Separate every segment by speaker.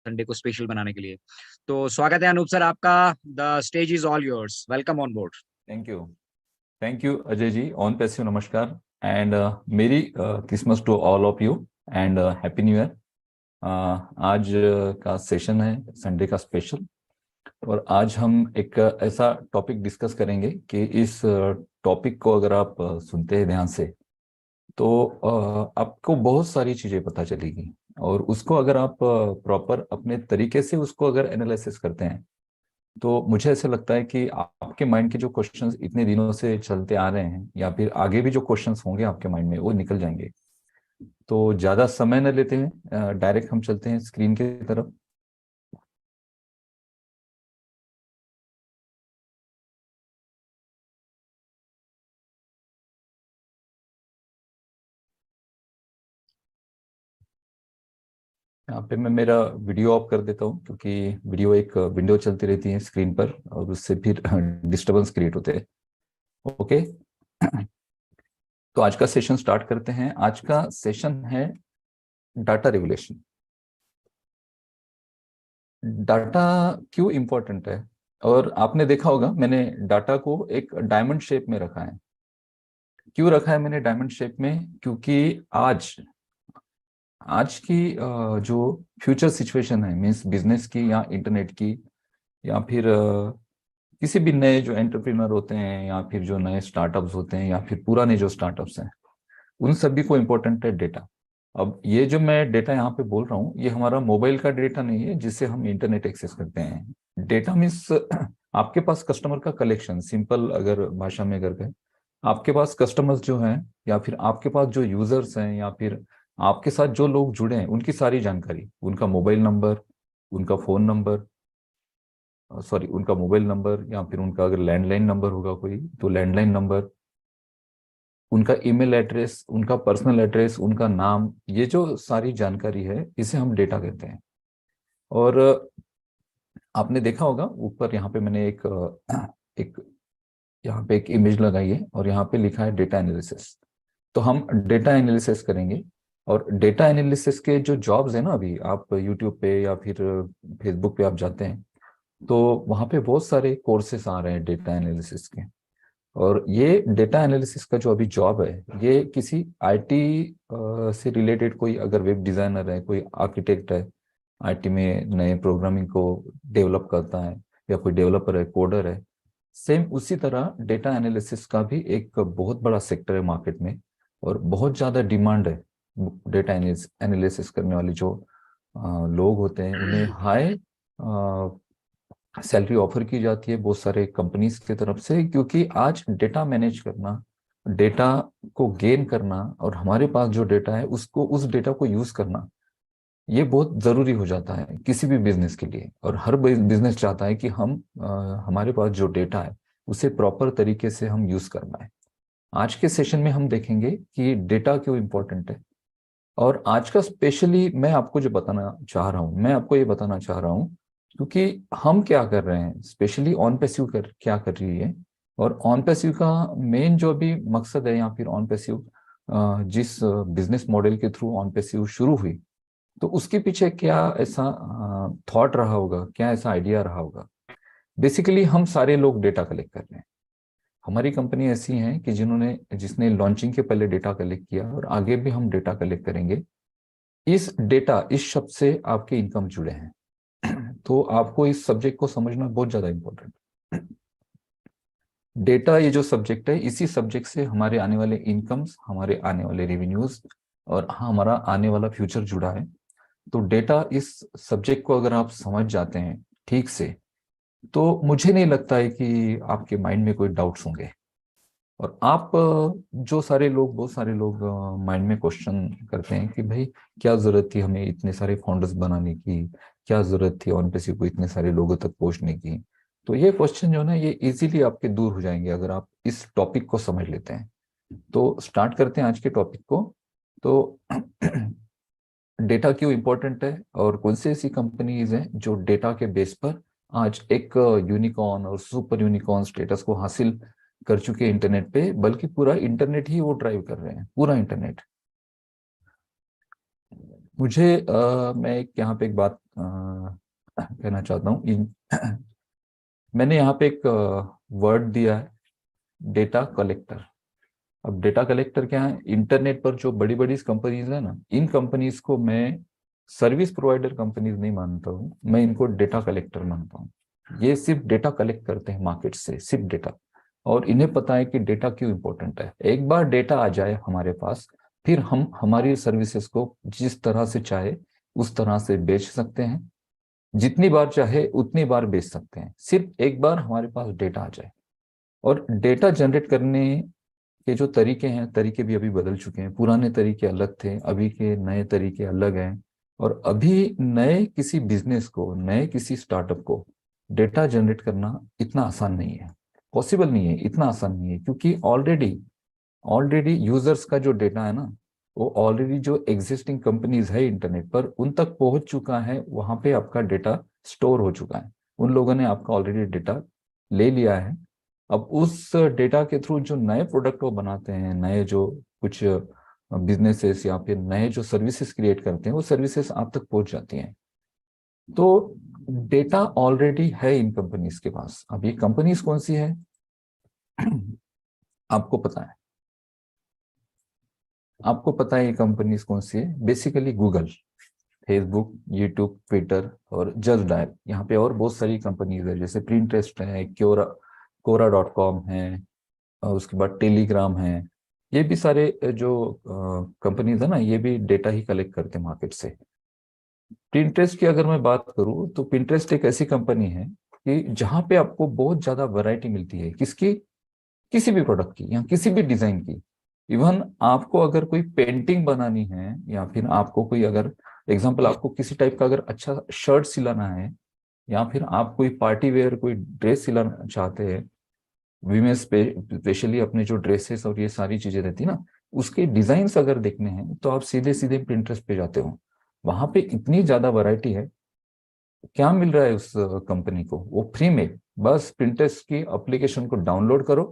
Speaker 1: Sunday को special बनाने के लिए। तो स्वागत है अनूप सर आपका। The stage is all yours, welcome on board.
Speaker 2: Thank you Ajay ji. On passive नमस्कार and merry Christmas to all of you and happy new year. आज का सेशन है संडे का स्पेशल, और आज हम एक ऐसा टॉपिक डिस्कस करेंगे कि इस टॉपिक को अगर आप सुनते हैं ध्यान से तो आपको बहुत सारी चीजें पता चलेगी, और उसको अगर आप प्रॉपर अपने तरीके से उसको अगर एनालिसिस करते हैं तो मुझे ऐसा लगता है कि आपके माइंड के जो क्वेश्चंस इतने दिनों से चलते आ रहे हैं या फिर आगे भी जो क्वेश्चंस होंगे आपके माइंड में वो निकल जाएंगे। तो ज्यादा समय न लेते हैं, डायरेक्ट हम चलते हैं स्क्रीन की तरफ। यहाँ पे मैं मेरा वीडियो ऑफ कर देता हूँ, क्योंकि वीडियो एक विंडो चलती रहती है स्क्रीन पर और उससे फिर डिस्टरबेंस क्रिएट होते हैं। ओके, तो आज का सेशन स्टार्ट करते हैं। आज का सेशन है डाटा रेगुलेशन। डाटा क्यों इम्पोर्टेंट है, और आपने देखा होगा मैंने डाटा को एक डायमंड शेप में रखा है। क्यों रखा है मैंने डायमंड शेप में? क्योंकि आज आज की जो फ्यूचर सिचुएशन है, मीन्स बिजनेस की या इंटरनेट की, या फिर किसी भी नए जो एंटरप्रेन्योर होते हैं या फिर जो नए स्टार्टअप्स होते हैं या फिर पुराने जो स्टार्टअप्स हैं, उन सभी को इम्पोर्टेंट है डेटा। अब ये जो मैं डेटा यहाँ पे बोल रहा हूँ, ये हमारा मोबाइल का डेटा नहीं है जिससे हम इंटरनेट एक्सेस करते हैं। डेटा मीन्स आपके पास कस्टमर का कलेक्शन, सिंपल अगर भाषा में अगर कहें, आपके पास कस्टमर्स जो हैं या फिर आपके पास जो यूजर्स हैं या फिर आपके साथ जो लोग जुड़े हैं उनकी सारी जानकारी, उनका मोबाइल नंबर, उनका फोन नंबर, सॉरी उनका मोबाइल नंबर, या फिर उनका अगर लैंडलाइन नंबर होगा कोई तो लैंडलाइन नंबर, उनका ईमेल एड्रेस, उनका पर्सनल एड्रेस, उनका नाम, ये जो सारी जानकारी है इसे हम डेटा कहते हैं। और आपने देखा होगा ऊपर यहाँ पे मैंने एक यहाँ पे एक इमेज लगाई है और यहाँ पे लिखा है डेटा एनालिसिस। तो हम डेटा एनालिसिस करेंगे, और डेटा एनालिसिस के जो जॉब्स है ना, अभी आप यूट्यूब पे या फिर फेसबुक पे आप जाते हैं तो वहाँ पे बहुत सारे कोर्सेस आ रहे हैं डेटा एनालिसिस के। और ये डेटा एनालिसिस का जो अभी जॉब है, ये किसी आईटी से रिलेटेड, कोई अगर वेब डिजाइनर है, कोई आर्किटेक्ट है, आईटी में नए प्रोग्रामिंग को डेवलप करता है, या कोई डेवलपर है, कोडर है, सेम उसी तरह डेटा एनालिसिस का भी एक बहुत बड़ा सेक्टर है मार्केट में, और बहुत ज़्यादा डिमांड है। डेटा एनालिसिस करने वाले जो लोग होते हैं उन्हें हाई सैलरी ऑफर की जाती है बहुत सारे कंपनीज की तरफ से, क्योंकि आज डेटा मैनेज करना, डेटा को गेन करना, और हमारे पास जो डेटा है उसको, उस डेटा को यूज करना, ये बहुत जरूरी हो जाता है किसी भी बिजनेस के लिए। और हर बिजनेस चाहता है कि हम हमारे पास जो डेटा है उसे प्रॉपर तरीके से हम यूज करना है। आज के सेशन में हम देखेंगे कि डेटा क्यों इम्पोर्टेंट है। और आज का स्पेशली मैं आपको जो बताना चाह रहा हूँ, मैं आपको ये बताना चाह रहा हूँ क्योंकि हम क्या कर रहे हैं, स्पेशली ऑन पैसिव क्या कर रही है, और ऑन पैसिव का मेन जो अभी मकसद है, या फिर ऑन पैसिव जिस बिजनेस मॉडल के थ्रू ऑन पैसिव शुरू हुई, तो उसके पीछे क्या ऐसा थॉट रहा होगा, क्या ऐसा आइडिया रहा होगा। बेसिकली हम सारे लोग डेटा कलेक्ट कर रहे हैं। हमारी कंपनी ऐसी है कि जिसने लॉन्चिंग के पहले डेटा कलेक्ट किया, और आगे भी हम डेटा कलेक्ट करेंगे। इस शब्द से आपके इनकम जुड़े हैं। तो आपको इस सब्जेक्ट को समझना बहुत ज्यादा इंपॉर्टेंट है। डेटा ये जो सब्जेक्ट है, इसी सब्जेक्ट से हमारे आने वाले इनकम्स, हमारे आने वाले रेवेन्यूज, और हमारा आने वाला फ्यूचर जुड़ा है। तो डेटा इस सब्जेक्ट को अगर आप समझ जाते हैं ठीक से, तो मुझे नहीं लगता है कि आपके माइंड में कोई डाउट्स होंगे। और आप जो सारे लोग, बहुत सारे लोग माइंड में क्वेश्चन करते हैं कि भाई क्या जरूरत थी हमें इतने सारे फाउंडर्स बनाने की, क्या जरूरत थी ऑन पैसिव को इतने सारे लोगों तक पहुंचने की। तो ये क्वेश्चन जो है ना, ये इजीली आपके दूर हो जाएंगे अगर आप इस टॉपिक को समझ लेते हैं। तो स्टार्ट करते हैं आज के टॉपिक को। तो डेटा क्यों इंपॉर्टेंट है, और कौन सी ऐसी कंपनीज हैं जो डेटा के बेस पर आज एक यूनिकॉर्न और सुपर यूनिकॉर्न स्टेटस को हासिल कर चुके हैं इंटरनेट पे, बल्कि पूरा इंटरनेट ही वो ड्राइव कर रहे हैं, पूरा इंटरनेट। मुझे मैं यहाँ पे एक बात कहना चाहता हूँ। मैंने यहाँ पे एक वर्ड दिया है, डेटा कलेक्टर। अब डेटा कलेक्टर क्या है? इंटरनेट पर जो बड़ी बड़ी कंपनीज है ना, इन कंपनीज को मैं सर्विस प्रोवाइडर कंपनीज नहीं मानता हूँ, मैं इनको डेटा कलेक्टर मानता हूँ। ये सिर्फ डेटा कलेक्ट करते हैं मार्केट से, सिर्फ डेटा। और इन्हें पता है कि डेटा क्यों इंपॉर्टेंट है। एक बार डेटा आ जाए हमारे पास, फिर हम हमारी सर्विसेज को जिस तरह से चाहे उस तरह से बेच सकते हैं, जितनी बार चाहे उतनी बार बेच सकते हैं, सिर्फ एक बार हमारे पास डेटा आ जाए। और डेटा जनरेट करने के जो तरीके हैं, तरीके भी अभी बदल चुके हैं। पुराने तरीके अलग थे, अभी के नए तरीके अलग हैं। और अभी नए किसी बिजनेस को, नए किसी स्टार्टअप को डेटा जनरेट करना इतना आसान नहीं है, पॉसिबल नहीं है, इतना आसान नहीं है। क्योंकि ऑलरेडी ऑलरेडी यूजर्स का जो डेटा है ना, वो ऑलरेडी जो एग्जिस्टिंग कंपनीज है इंटरनेट पर उन तक पहुंच चुका है, वहां पे आपका डेटा स्टोर हो चुका है। उन लोगों ने आपका ऑलरेडी डेटा ले लिया है। अब उस डेटा के थ्रू जो नए प्रोडक्ट वो बनाते हैं, नए जो कुछ बिजनेसेस या फिर नए जो सर्विसेज क्रिएट करते हैं, वो सर्विसेज आप तक पहुंच जाती हैं। तो डेटा ऑलरेडी है इन कंपनीज के पास। अब ये कंपनीज कौन सी है आपको पता है? आपको पता है ये कंपनीज कौन सी है? Basically Google, Facebook, YouTube, Twitter और जस्ट डायल। यहाँ पे और बहुत सारी कंपनीज है, जैसे प्रिंटेस्ट है, कोरा.com है, और उसके बाद टेलीग्राम है। ये भी सारे जो कंपनीज है ना, ये भी डेटा ही कलेक्ट करते हैं मार्केट से। पिंटरेस्ट की अगर मैं बात करूँ तो पिंटरेस्ट एक ऐसी कंपनी है कि जहाँ पे आपको बहुत ज्यादा वैरायटी मिलती है। किसकी? किसी भी प्रोडक्ट की या किसी भी डिजाइन की। इवन आपको अगर कोई पेंटिंग बनानी है, या फिर आपको कोई अगर एग्जांपल, आपको किसी टाइप का अगर अच्छा शर्ट सिलाना है, या फिर आप कोई पार्टी वेयर कोई ड्रेस सिलाना चाहते हैं, वीमेन स्पेशली अपने जो ड्रेसेस और ये सारी चीजें रहती है ना, उसके डिजाइन्स अगर देखने हैं तो आप सीधे सीधे प्रिंटरेस्ट पे जाते हो। वहां पे इतनी ज्यादा वैरायटी है। क्या मिल रहा है उस कंपनी को? वो फ्री में बस प्रिंटरेस्ट की एप्लीकेशन को डाउनलोड करो,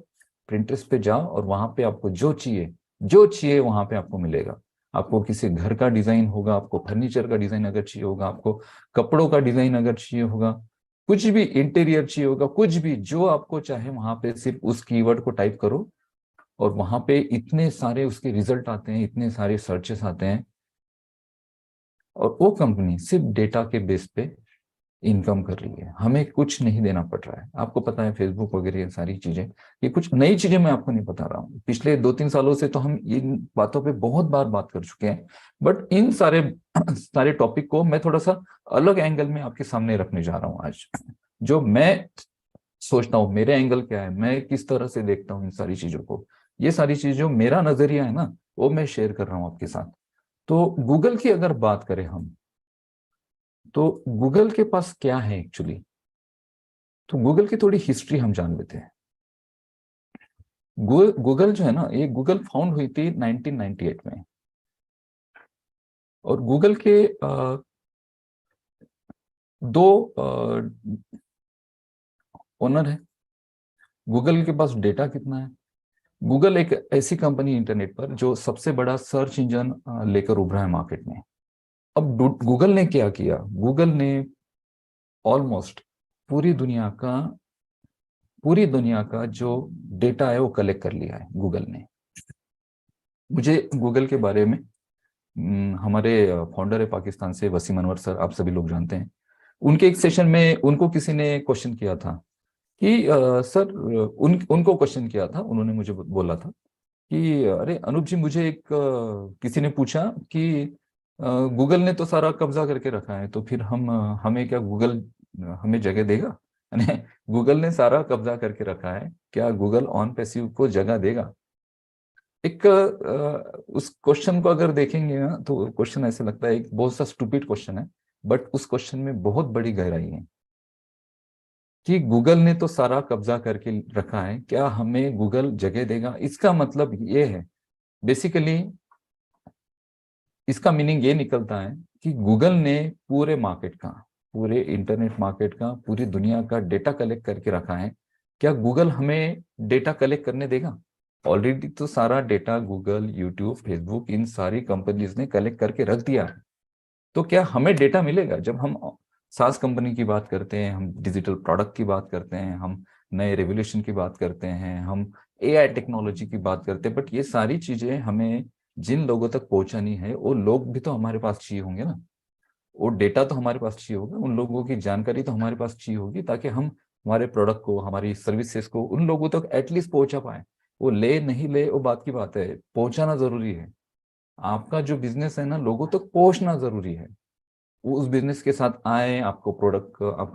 Speaker 2: प्रिंटरेस्ट पे जाओ, और वहां पे आपको जो चाहिए वहां पे आपको मिलेगा। आपको किसी घर का डिजाइन होगा, आपको फर्नीचर का डिजाइन अगर चाहिए होगा, आपको कपड़ों का डिजाइन अगर चाहिए होगा, कुछ भी इंटीरियर चाहिए होगा, कुछ भी जो आपको चाहे, वहां पे सिर्फ उस कीवर्ड को टाइप करो, और वहां पे इतने सारे उसके रिजल्ट आते हैं, इतने सारे सर्चेस आते हैं। और वो कंपनी सिर्फ डेटा के बेस पे इनकम कर रही है, हमें कुछ नहीं देना पड़ रहा है। आपको पता है फेसबुक वगैरह ये सारी चीजें, ये कुछ नई चीजें मैं आपको नहीं बता रहा हूँ। पिछले 2-3 सालों से तो हम इन बातों पे बहुत बार बात कर चुके हैं। बट इन सारे सारे टॉपिक को मैं थोड़ा सा अलग एंगल में आपके सामने रखने जा रहा हूँ आज। जो मैं सोचता हूँ, मेरे एंगल क्या है, मैं किस तरह से देखता हूँ इन सारी चीजों को, ये सारी चीजें जो मेरा नजरिया है ना, वो मैं शेयर कर रहा हूँ आपके साथ। तो गूगल की अगर बात करें हम, तो गूगल के पास क्या है एक्चुअली? तो गूगल की थोड़ी हिस्ट्री हम जान लेते हैं। गूगल जो है ना, ये गूगल फाउंड हुई थी 1998 में। और गूगल के दो ओनर है। गूगल के पास डेटा कितना है? गूगल एक ऐसी कंपनी इंटरनेट पर जो सबसे बड़ा सर्च इंजन लेकर उभरा है मार्केट में। अब गूगल ने क्या किया? गूगल ने ऑलमोस्ट पूरी दुनिया का पूरी दुनिया का जो डेटा है वो कलेक्ट कर लिया है गूगल ने। मुझे गूगल के बारे में हमारे फाउंडर है पाकिस्तान से, वसीम अनवर सर, आप सभी लोग जानते हैं। उनके एक सेशन में उनको किसी ने क्वेश्चन किया था कि सर, उनको क्वेश्चन किया था, उन्होंने मुझे बोला था कि अरे अनूप जी, मुझे एक किसी ने पूछा कि गूगल ने तो सारा कब्जा करके रखा है, तो फिर हमें क्या गूगल हमें जगह देगा? यानी गूगल ने सारा कब्जा करके रखा है, क्या गूगल ऑन पैसिव को जगह देगा? एक उस क्वेश्चन को अगर देखेंगे ना, तो क्वेश्चन ऐसे लगता है एक बहुत सा स्टूपिड क्वेश्चन है। बट उस क्वेश्चन में बहुत बड़ी गहराई है कि गूगल ने तो सारा कब्जा करके रखा है, क्या हमें गूगल जगह देगा? इसका मतलब ये है, बेसिकली इसका मीनिंग ये निकलता है कि गूगल ने पूरे मार्केट का, पूरे इंटरनेट मार्केट का, पूरी दुनिया का डेटा कलेक्ट करके रखा है। क्या गूगल हमें डेटा कलेक्ट करने देगा? ऑलरेडी तो सारा डेटा गूगल, यूट्यूब, फेसबुक, इन सारी कंपनीज ने कलेक्ट करके रख दिया है। तो क्या हमें डेटा मिलेगा? जब हम सास कंपनी की बात करते हैं, हम डिजिटल प्रोडक्ट की बात करते हैं, हम नए रेवोल्यूशन की बात करते हैं, हम एआई टेक्नोलॉजी की बात करते हैं, बट ये सारी चीजें हमें जिन लोगों तक पहुंचानी है वो लोग भी तो हमारे पास चाहिए होंगे ना। वो डेटा तो हमारे पास चाहिए होगा, उन लोगों की जानकारी तो हमारे पास चाहिए होगी, ताकि हम हमारे प्रोडक्ट को, हमारी सर्विसेज को उन लोगों तक एटलीस्ट पहुंचा पाए। वो ले नहीं ले वो बात की बात है, पहुंचाना जरूरी है। आपका जो बिजनेस है ना, लोगों तक पहुंचना जरूरी है। वो उस बिजनेस के साथ आए, आपका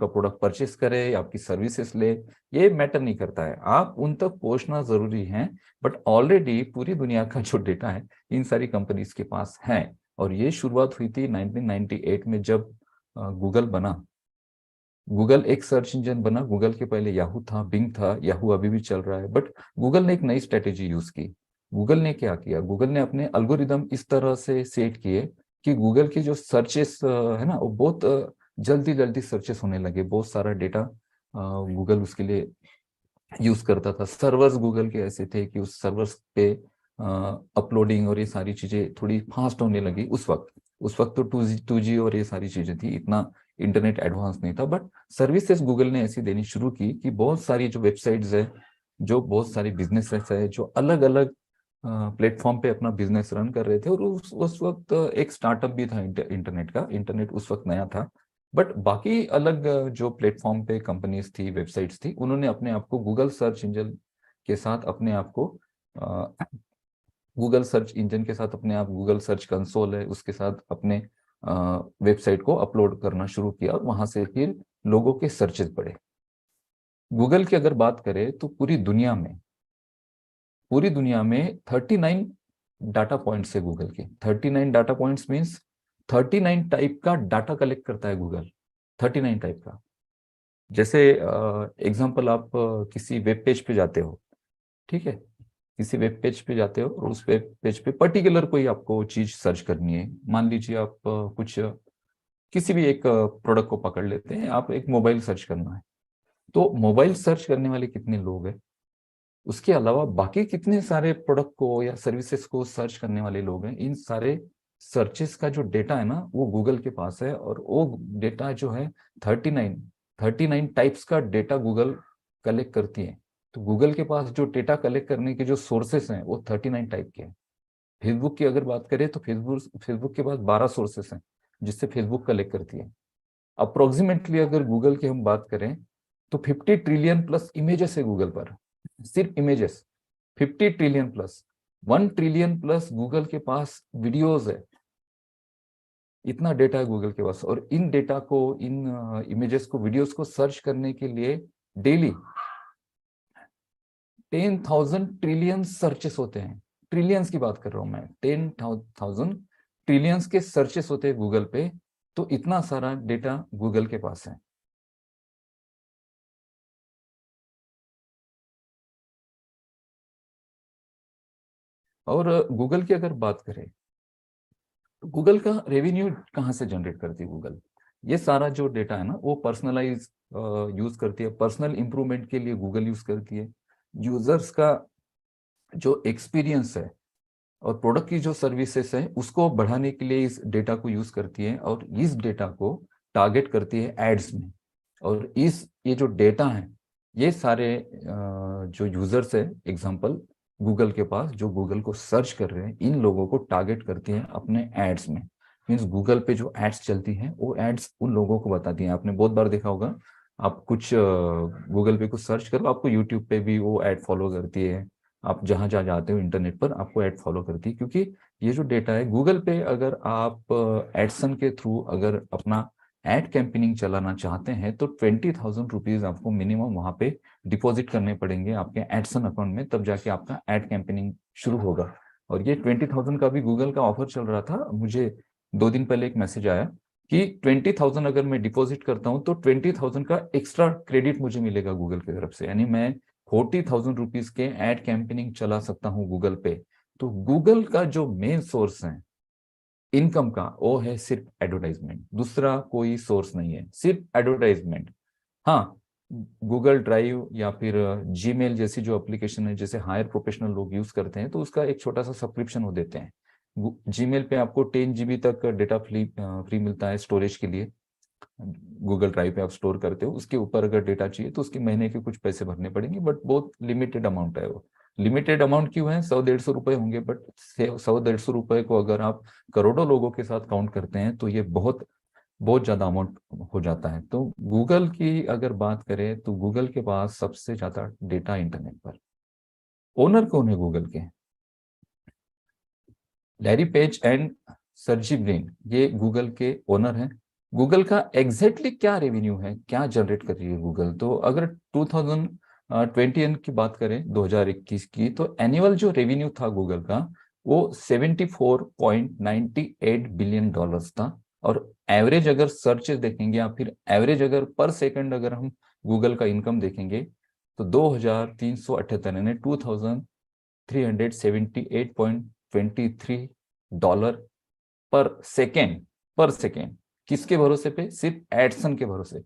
Speaker 2: प्रोडक्ट परचेस करे, आपकी सर्विसेज ले, ये मैटर नहीं करता है, आप उन तक पहुंचना जरूरी है। बट ऑलरेडी पूरी दुनिया का जो डेटा है इन सारी कंपनीज के पास है। और ये शुरुआत हुई थी 1998 में, जब गूगल बना। गूगल एक सर्च इंजन बना। गूगल के पहले याहू था, बिंग था, याहू अभी भी चल रहा है, बट गूगल ने एक नई स्ट्रेटेजी यूज की। गूगल ने क्या किया? गूगल ने अपने अल्गोरिदम इस तरह से सेट किए कि गूगल के जो सर्चेस है ना, वो बहुत जल्दी जल्दी सर्चेस होने लगे। बहुत सारा डेटा गूगल उसके लिए यूज करता था। सर्वर्स गूगल के ऐसे थे कि उस सर्वर्स पे अपलोडिंग और ये सारी चीजें थोड़ी फास्ट होने लगी उस वक्त तो 2G और ये सारी चीजें थी, इतना इंटरनेट एडवांस नहीं था। बट सर्विसेज गूगल ने ऐसी देनी शुरू की कि बहुत सारी जो वेबसाइट्स है, जो बहुत सारी बिजनेसेस है, जो अलग अलग प्लेटफॉर्म पे अपना बिजनेस रन कर रहे थे। और उस वक्त एक स्टार्टअप भी था इंटरनेट का। इंटरनेट उस वक्त नया था, बट बाकी अलग जो प्लेटफॉर्म पे कंपनीज थी, वेबसाइट्स थी, उन्होंने अपने आप को गूगल सर्च इंजन के साथ अपने आप को गूगल सर्च इंजन के साथ अपने आप, गूगल सर्च कंसोल है उसके साथ अपने वेबसाइट को अपलोड करना शुरू किया, और वहां से फिर लोगों के सर्चेस बढ़े। गूगल की अगर बात करें तो पूरी दुनिया में 39 डाटा पॉइंट्स है गूगल के। 39 डाटा पॉइंट्स मीन्स 39 टाइप का डाटा कलेक्ट करता है गूगल। 39 टाइप का। जैसे एग्जांपल, आप किसी वेब पेज पे जाते हो, ठीक है? किसी वेब पेज पे जाते हो और उस वेब पेज पे पर्टिकुलर कोई आपको चीज सर्च करनी है। मान लीजिए आप किसी भी एक प्रोडक्ट को पकड़ लेते हैं, आप एक मोबाइल सर्च करना है। तो मोबाइल सर्च करने वाले कितने लोग हैं? उसके अलावा बाकी कितने सारे प्रोडक्ट को या सर्विसेज को सर्च करने वाले लोग हैं? इन सारे सर्चेस का जो डेटा है ना, वो गूगल के पास है। और वो डेटा जो है 39 39 टाइप्स का डेटा गूगल कलेक्ट करती है। तो गूगल के पास जो डेटा कलेक्ट करने के जो सोर्सेस हैं वो 39 टाइप के हैं। फेसबुक की अगर बात करें तो फेसबुक फेसबुक के पास 12 सोर्सेस हैं जिससे फेसबुक कलेक्ट करती है। अप्रोक्सीमेटली अगर गूगल की हम बात करें तो 50 ट्रिलियन प्लस इमेजेस है गूगल पर। सिर्फ images 50 trillion plus. 1 trillion plus Google के पास वीडियोस है। इतना डेटा है गूगल के पास। और इन डेटा को, इन इमेजेस को, वीडियोस को सर्च करने के लिए डेली 10,000 ट्रिलियन सर्चेस होते हैं। ट्रिलियंस की बात कर रहा हूं मैं, 10,000 ट्रिलियंस के सर्चेस होते हैं गूगल पे। तो इतना सारा डेटा गूगल के पास है। और गूगल की अगर बात करें तो गूगल का रेवेन्यू कहाँ से जनरेट करती है गूगल? ये सारा जो डेटा है ना, वो पर्सनलाइज यूज करती है, पर्सनल इंप्रूवमेंट के लिए गूगल यूज करती है। यूजर्स का जो एक्सपीरियंस है और प्रोडक्ट की जो सर्विसेज है उसको बढ़ाने के लिए इस डेटा को यूज करती है, और इस डेटा को टारगेट करती है एड्स में। और ये जो डेटा है, ये सारे जो यूजर्स है, एग्जांपल गूगल के पास जो गूगल को सर्च कर रहे हैं, इन लोगों को टारगेट करती है अपने एड्स में। मीन्स गूगल पे जो एड्स चलती हैं वो एड्स उन लोगों को बताती हैं। आपने बहुत बार देखा होगा, आप कुछ गूगल पे कुछ सर्च करो, आपको यूट्यूब पे भी वो एड फॉलो करती है। आप जहां जहां जाते हो इंटरनेट पर, आपको एड फॉलो करती है, क्योंकि ये जो डेटा है गूगल पे, अगर आप एडसन के थ्रू अगर अपना एड कैंपेनिंग चलाना चाहते हैं तो 20,000 रुपीज आपको मिनिमम वहां पे डिपॉजिट करने पड़ेंगे आपके एडसन अकाउंट में, तब जाके आपका एड कैंपेनिंग शुरू होगा। और ये 20,000 का भी गूगल का ऑफर चल रहा था। मुझे 2 दिन पहले एक मैसेज आया कि 20,000 अगर मैं डिपॉजिट करता हूँ तो 20,000 का एक्स्ट्रा क्रेडिट मुझे मिलेगा गूगल की तरफ से। यानी मैं 40,000 रुपीज के एड कैंपेनिंग चला सकता हूँ गूगल पे। तो गूगल का जो मेन सोर्स है इनकम का, वो है सिर्फ एडवर्टाइजमेंट। दूसरा कोई सोर्स नहीं है, सिर्फ एडवर्टाइजमेंट। हाँ, गूगल ड्राइव या फिर जीमेल जैसी जो एप्लीकेशन है, जैसे हायर प्रोफेशनल लोग यूज करते हैं, तो उसका एक छोटा सा सब्सक्रिप्शन वो देते हैं। जीमेल पे आपको 10 GB तक डेटा फ्री मिलता है स्टोरेज के लिए। गूगल ड्राइव पे आप स्टोर करते हो, उसके ऊपर अगर डेटा चाहिए तो उसके महीने के कुछ पैसे भरने पड़ेंगे, बट बहुत लिमिटेड अमाउंट है वो। लिमिटेड अमाउंट क्यों है? 100-150 रुपए होंगे, बट 100-150 रुपए को अगर आप करोड़ों लोगों के साथ काउंट करते हैं तो ये बहुत बहुत ज्यादा अमाउंट हो जाता है। तो गूगल की अगर बात करें तो गूगल के पास सबसे ज्यादा डेटा इंटरनेट पर। ओनर कौन है गूगल के? Larry page and Sergey Brin, ये गूगल के ओनर हैं। गूगल का एग्जैक्टली क्या रेवेन्यू है, क्या जनरेट कर रही है गूगल? तो अगर 2021 की बात करें, 2021 की, तो एनुअल जो रेवेन्यू था गूगल का वो $74.98 बिलियन था। और एवरेज अगर सर्चेस देखेंगे या फिर एवरेज अगर पर सेकंड अगर हम गूगल का इनकम देखेंगे तो 2378 यानी $2378.23 पर सेकेंड। किसके भरोसे पे? सिर्फ एडसन के भरोसे।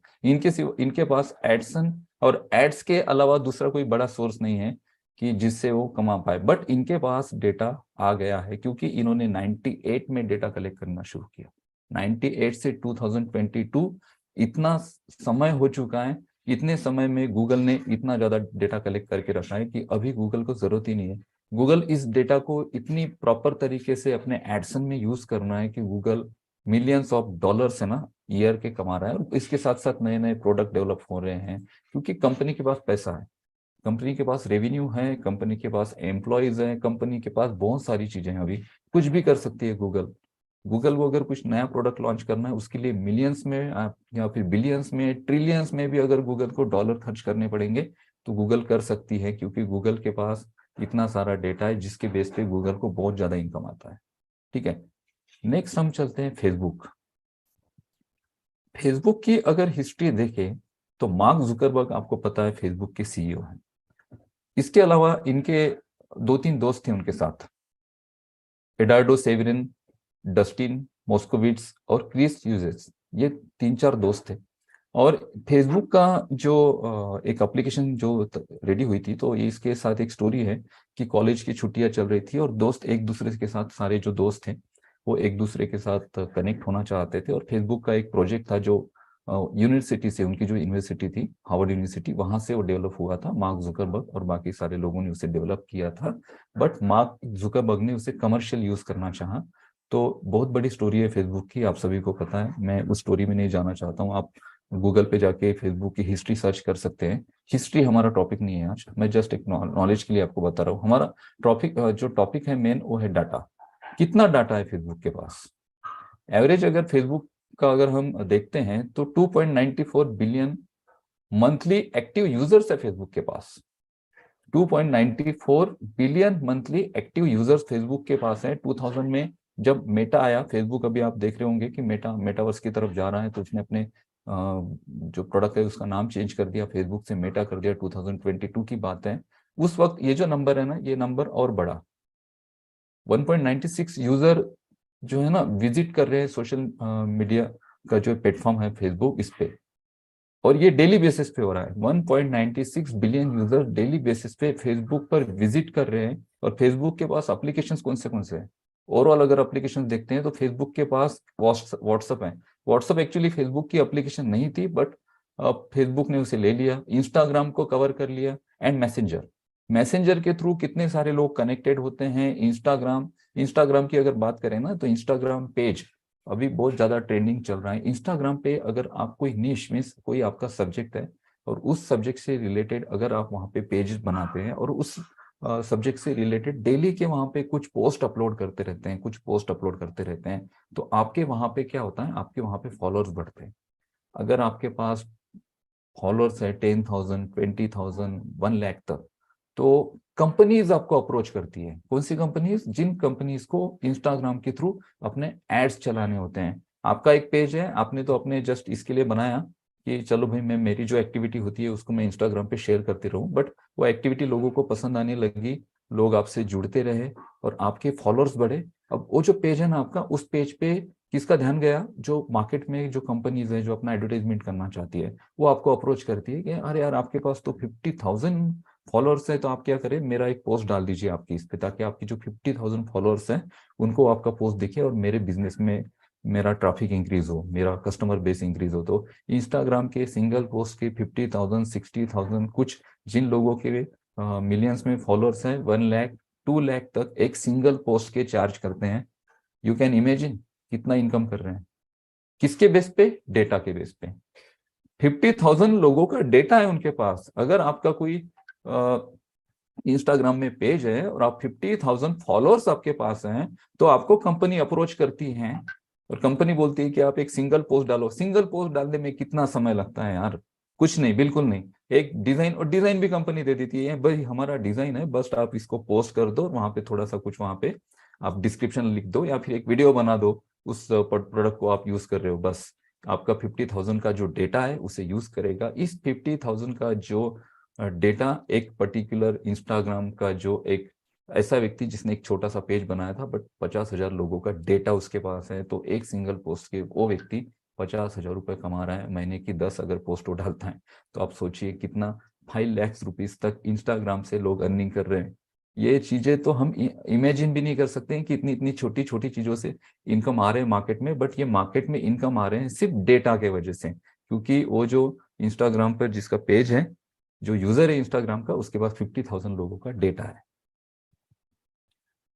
Speaker 2: इनके पास एडसन और एड्स के अलावा दूसरा कोई बड़ा सोर्स नहीं है कि जिससे वो कमा पाए। बट इनके पास डेटा आ गया है क्योंकि इन्होंने 98 में डेटा कलेक्ट करना शुरू किया। 98 से 2022 इतना समय हो चुका है। इतने समय में गूगल ने इतना ज्यादा डेटा कलेक्ट करके रखा है कि अभी गूगल को जरूरत ही नहीं है। गूगल इस डेटा को इतनी प्रॉपर तरीके से अपने एडसन में यूज करना है कि गूगल मिलियंस ऑफ डॉलर्स है ना ईयर के कमा रहा है। और इसके साथ साथ नए नए प्रोडक्ट डेवलप हो रहे हैं क्योंकि कंपनी के पास पैसा है, कंपनी के पास रेवेन्यू है, कंपनी के पास एम्प्लॉयज हैं, कंपनी के पास बहुत सारी चीजें हैं। अभी कुछ भी कर सकती है गूगल। गूगल को अगर कुछ नया प्रोडक्ट लॉन्च करना है उसके लिए मिलियंस में या फिर बिलियंस में, ट्रिलियंस में भी अगर गूगल को डॉलर खर्च करने पड़ेंगे तो गूगल कर सकती है क्योंकि गूगल के पास इतना सारा डेटा है जिसके बेस पे गूगल को बहुत ज्यादा इनकम आता है। ठीक है, नेक्स्ट हम चलते हैं फेसबुक। फेसबुक की अगर हिस्ट्री देखें तो मार्क जुकरबर्ग आपको पता है फेसबुक के सीईओ हैं। इसके अलावा इनके 2-3 दोस्त थे उनके साथ, एडार्डो सेवेरिन, डस्टिन मोस्कोविट्स और क्रिस यूजेस। ये 3-4 दोस्त थे। और फेसबुक का जो एक एप्लीकेशन जो रेडी हुई थी तो ये इसके साथ एक स्टोरी है कि कॉलेज की छुट्टियां चल रही थी और दोस्त एक दूसरे के साथ, सारे जो दोस्त थे वो एक दूसरे के साथ कनेक्ट होना चाहते थे। और फेसबुक का एक प्रोजेक्ट था जो यूनिवर्सिटी से, उनकी जो यूनिवर्सिटी थी हार्वर्ड यूनिवर्सिटी, वहां से वो डेवलप हुआ था। मार्क जुकरबर्ग और बाकी सारे लोगों ने उसे डेवलप किया था, बट मार्क जुकरबर्ग ने उसे कमर्शियल यूज करना चाहा। तो बहुत बड़ी स्टोरी है फेसबुक की, आप सभी को पता है, मैं उस स्टोरी में नहीं जाना चाहता हूँ। आप गूगल पे जाके फेसबुक की हिस्ट्री सर्च कर सकते हैं। हिस्ट्री हमारा टॉपिक नहीं है आज, मैं जस्ट एक नॉलेज के लिए आपको बता रहा हूँ। हमारा टॉपिक है मेन, वो है डाटा। कितना डाटा है फेसबुक के पास? एवरेज अगर फेसबुक का अगर हम देखते हैं तो 2.94 बिलियन मंथली एक्टिव यूजर्स है फेसबुक के पास। 2.94 billion monthly active users Facebook के पास है। 2000 में जब मेटा आया फेसबुक, अभी आप देख रहे होंगे कि मेटावर्स की तरफ जा रहा है, तो उसने अपने जो प्रोडक्ट है उसका नाम चेंज कर दिया, फेसबुक से मेटा कर दिया। 2022 की बात है। उस वक्त ये जो नंबर है ना, ये नंबर और बढ़ा। 1.96 यूजर जो है ना विजिट कर रहे हैं सोशल मीडिया का जो प्लेटफॉर्म है फेसबुक, इस पे। और ये डेली बेसिस पे हो रहा है। 1.96 बिलियन यूजर डेली बेसिस पे फेसबुक पर विजिट कर रहे हैं। और फेसबुक के पास एप्लीकेशंस कौन से हैं? ओवरऑल अगर एप्लीकेशन देखते हैं तो फेसबुक के पास व्हाट्सएप है। व्हाट्सएप एक्चुअली फेसबुक की एप्लीकेशन नहीं थी, बट फेसबुक ने उसे ले लिया। इंस्टाग्राम को कवर कर लिया, एंड मैसेंजर। मैसेंजर के थ्रू कितने सारे लोग कनेक्टेड होते हैं। इंस्टाग्राम की अगर बात करें ना तो इंस्टाग्राम पेज अभी बहुत ज्यादा ट्रेंडिंग चल रहा है। इंस्टाग्राम पे अगर आप कोई निश में कोई आपका सब्जेक्ट है और उस सब्जेक्ट से रिलेटेड अगर आप वहाँ पे पेजेस बनाते हैं और उस सब्जेक्ट से रिलेटेड डेली के वहाँ पे कुछ पोस्ट अपलोड करते रहते हैं, तो आपके वहाँ पे क्या होता है, आपके वहाँ पे फॉलोअर्स बढ़ते हैं। अगर आपके पास फॉलोअर्स है 10,000, 20,000, 1 लाख तक, तो कंपनीज आपको अप्रोच करती है। कौन सी कंपनीज? जिन कंपनीज को इंस्टाग्राम के थ्रू अपने एड्स चलाने होते हैं। आपका एक पेज है, आपने तो अपने जस्ट इसके लिए बनाया कि चलो भाई मैं, मेरी जो एक्टिविटी होती है उसको मैं इंस्टाग्राम पे शेयर करते रहूं, बट वो एक्टिविटी लोगों को पसंद आने लगी, लोग आपसे जुड़ते रहे और आपके फॉलोअर्स बढ़े। अब वो जो पेज है ना आपका, उस पेज पे किसका ध्यान गया? जो मार्केट में जो कंपनीज है जो अपना एडवर्टाइजमेंट करना चाहती है, वो आपको अप्रोच करती है कि अरे यार आपके पास तो 50,000 फॉलोअर्स है तो आप क्या करें, मेरा एक पोस्ट डाल दीजिए आपकी इस पे, ताकि आपकी जो 50,000 फॉलोअर्स हैं उनको आपका पोस्ट दिखे और मेरे बिजनेस में मेरा ट्रैफिक इंक्रीज हो, मेरा कस्टमर बेस इंक्रीज हो। तो इंस्टाग्राम के सिंगल पोस्ट के 50,000, 60,000, कुछ जिन लोगों के मिलियंस में फॉलोअर्स हैं 1 लाख 2 लाख तक एक सिंगल पोस्ट के चार्ज करते हैं। यू कैन इमेजिन कितना इनकम कर रहे हैं। किसके बेस पे? डेटा के बेस पे। 50,000 लोगों का डेटा है उनके पास। अगर आपका कोई इंस्टाग्राम में पेज है और आप 50,000 फॉलोअर्स आपके पास हैं, तो आपको कंपनी अप्रोच करती है और कंपनी बोलती है कि आप एक सिंगल पोस्ट डालो। सिंगल पोस्ट डालने में कितना समय लगता है यार? कुछ नहीं, बिल्कुल नहीं। एक डिजाइन, और डिजाइन भी कंपनी दे देती है, भाई हमारा डिजाइन है, बस आप इसको पोस्ट कर दो, वहां पे थोड़ा सा कुछ वहां पे आप डिस्क्रिप्शन लिख दो या फिर एक वीडियो बना दो उस प्रोडक्ट को आप यूज कर रहे हो, बस आपका 50,000 का जो डेटा है उसे यूज करेगा। इस 50,000 का जो डेटा एक पर्टिकुलर इंस्टाग्राम का जो एक ऐसा व्यक्ति जिसने एक छोटा सा पेज बनाया था बट 50,000 लोगों का डेटा उसके पास है, तो एक सिंगल पोस्ट के वो व्यक्ति 50,000 रुपए कमा रहा है। महीने की 10 अगर पोस्ट वो डालता है तो आप सोचिए कितना 5 लाख रुपीज तक इंस्टाग्राम से लोग अर्निंग कर रहे हैं। ये चीजें तो हम इमेजिन भी नहीं कर सकते हैं कि इतनी इतनी छोटी छोटी चीजों से इनकम आ रहे हैं मार्केट में। बट ये मार्केट में इनकम आ रहे हैं सिर्फ डेटा के वजह से, क्योंकि वो जो इंस्टाग्राम पर जिसका पेज है, जो यूजर है इंस्टाग्राम का, उसके पास 50,000 लोगों का डेटा है।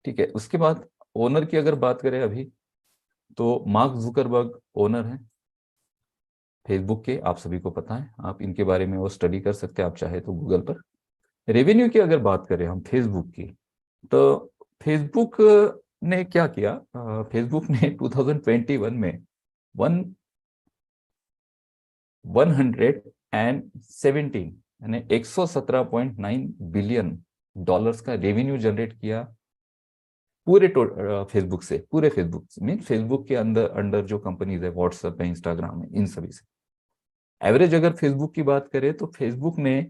Speaker 2: ठीक है, उसके बाद ओनर की अगर बात करें अभी, तो मार्क जुकरबर्ग ओनर है फेसबुक के, आप सभी को पता है, आप इनके बारे में वो स्टडी कर सकते हैं आप चाहे तो गूगल पर। रेवेन्यू की अगर बात करें हम फेसबुक की, तो फेसबुक ने क्या किया, फेसबुक ने 2021 में 117 यानी 117.9 बिलियन डॉलर्स का रेवेन्यू जनरेट किया पूरे फेसबुक से। पूरे फेसबुक मीन फेसबुक के अंदर अंडर जो कंपनीज है, व्हाट्सएप है, इंस्टाग्राम है, इन सभी से एवरेज अगर फेसबुक की बात करें तो फेसबुक ने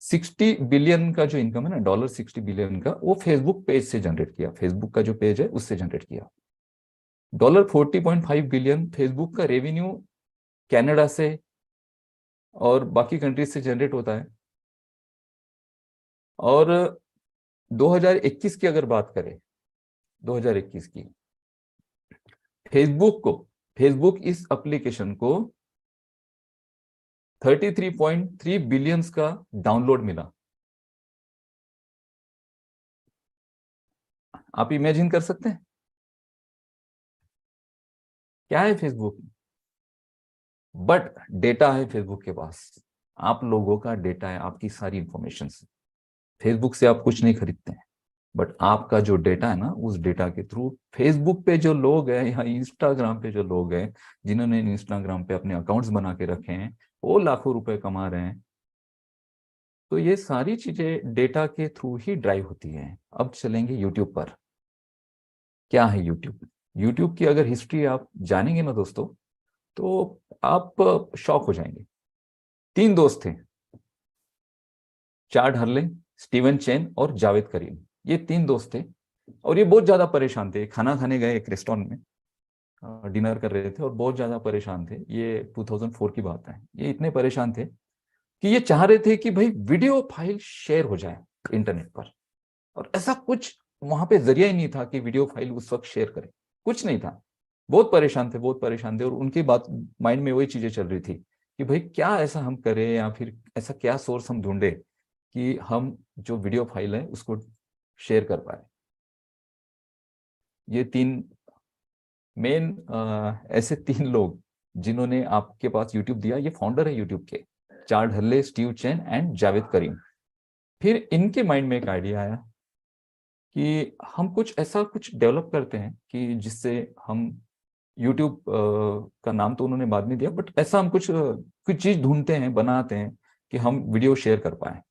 Speaker 2: 60 बिलियन का जो इनकम है ना, $60 बिलियन का, वो फेसबुक पेज से जनरेट किया। फेसबुक का जो पेज है उससे जनरेट किया। $40.5 बिलियन फेसबुक का रेवेन्यू कनाडा से और बाकी कंट्रीज से जनरेट होता है। और 2021 की अगर बात करें, 2021 की, फेसबुक इस एप्लीकेशन को 33.3 बिलियंस का डाउनलोड मिला। आप इमेजिन कर सकते हैं क्या है फेसबुक? बट डेटा है फेसबुक के पास, आप लोगों का डेटा है, आपकी सारी इंफॉर्मेशन। फेसबुक से आप कुछ नहीं खरीदते हैं, बट आपका जो डेटा है ना, उस डेटा के थ्रू फेसबुक पे जो लोग हैं या इंस्टाग्राम पे जो लोग हैं, जिन्होंने इंस्टाग्राम पे अपने अकाउंट्स बना के रखे हैं, वो लाखों रुपए कमा रहे हैं। तो ये सारी चीजें डेटा के थ्रू ही ड्राइव होती हैं। अब चलेंगे यूट्यूब पर। क्या है यूट्यूब? यूट्यूब की अगर हिस्ट्री आप जानेंगे ना दोस्तों, तो आप शॉक हो जाएंगे। 3 दोस्त थे, चार्ड हर्ले, स्टीवन चेन और जावेद करीम। ये 3 दोस्त थे और ये बहुत ज्यादा परेशान थे। खाना खाने गए एक रेस्टोरेंट में, डिनर कर रहे थे और बहुत ज्यादा परेशान थे। ये 2004 की बात है। ये इतने परेशान थे कि ये चाह रहे थे कि भाई वीडियो फाइल शेयर हो जाए इंटरनेट पर, और ऐसा कुछ वहां पे जरिया ही नहीं था कि वीडियो फाइल उस वक्त शेयर करें, कुछ नहीं था। बहुत परेशान थे, बहुत परेशान थे। और उनकी बात माइंड में वही चीजें चल रही थी कि भाई क्या ऐसा हम करें, या फिर ऐसा क्या सोर्स हम ढूंढे कि हम जो वीडियो फाइल है उसको शेयर कर पाए। ये 3 मेन ऐसे 3 लोग जिन्होंने आपके पास यूट्यूब दिया, ये फाउंडर है यूट्यूब के, चार्ड हल्ले, स्टीव चेन एंड जावेद करीम। फिर इनके माइंड में एक आइडिया आया कि हम कुछ ऐसा कुछ डेवलप करते हैं कि जिससे हम यूट्यूब का नाम तो उन्होंने बाद में दिया, बट ऐसा हम कुछ चीज ढूंढते हैं, बनाते हैं कि हम वीडियो शेयर कर पाए।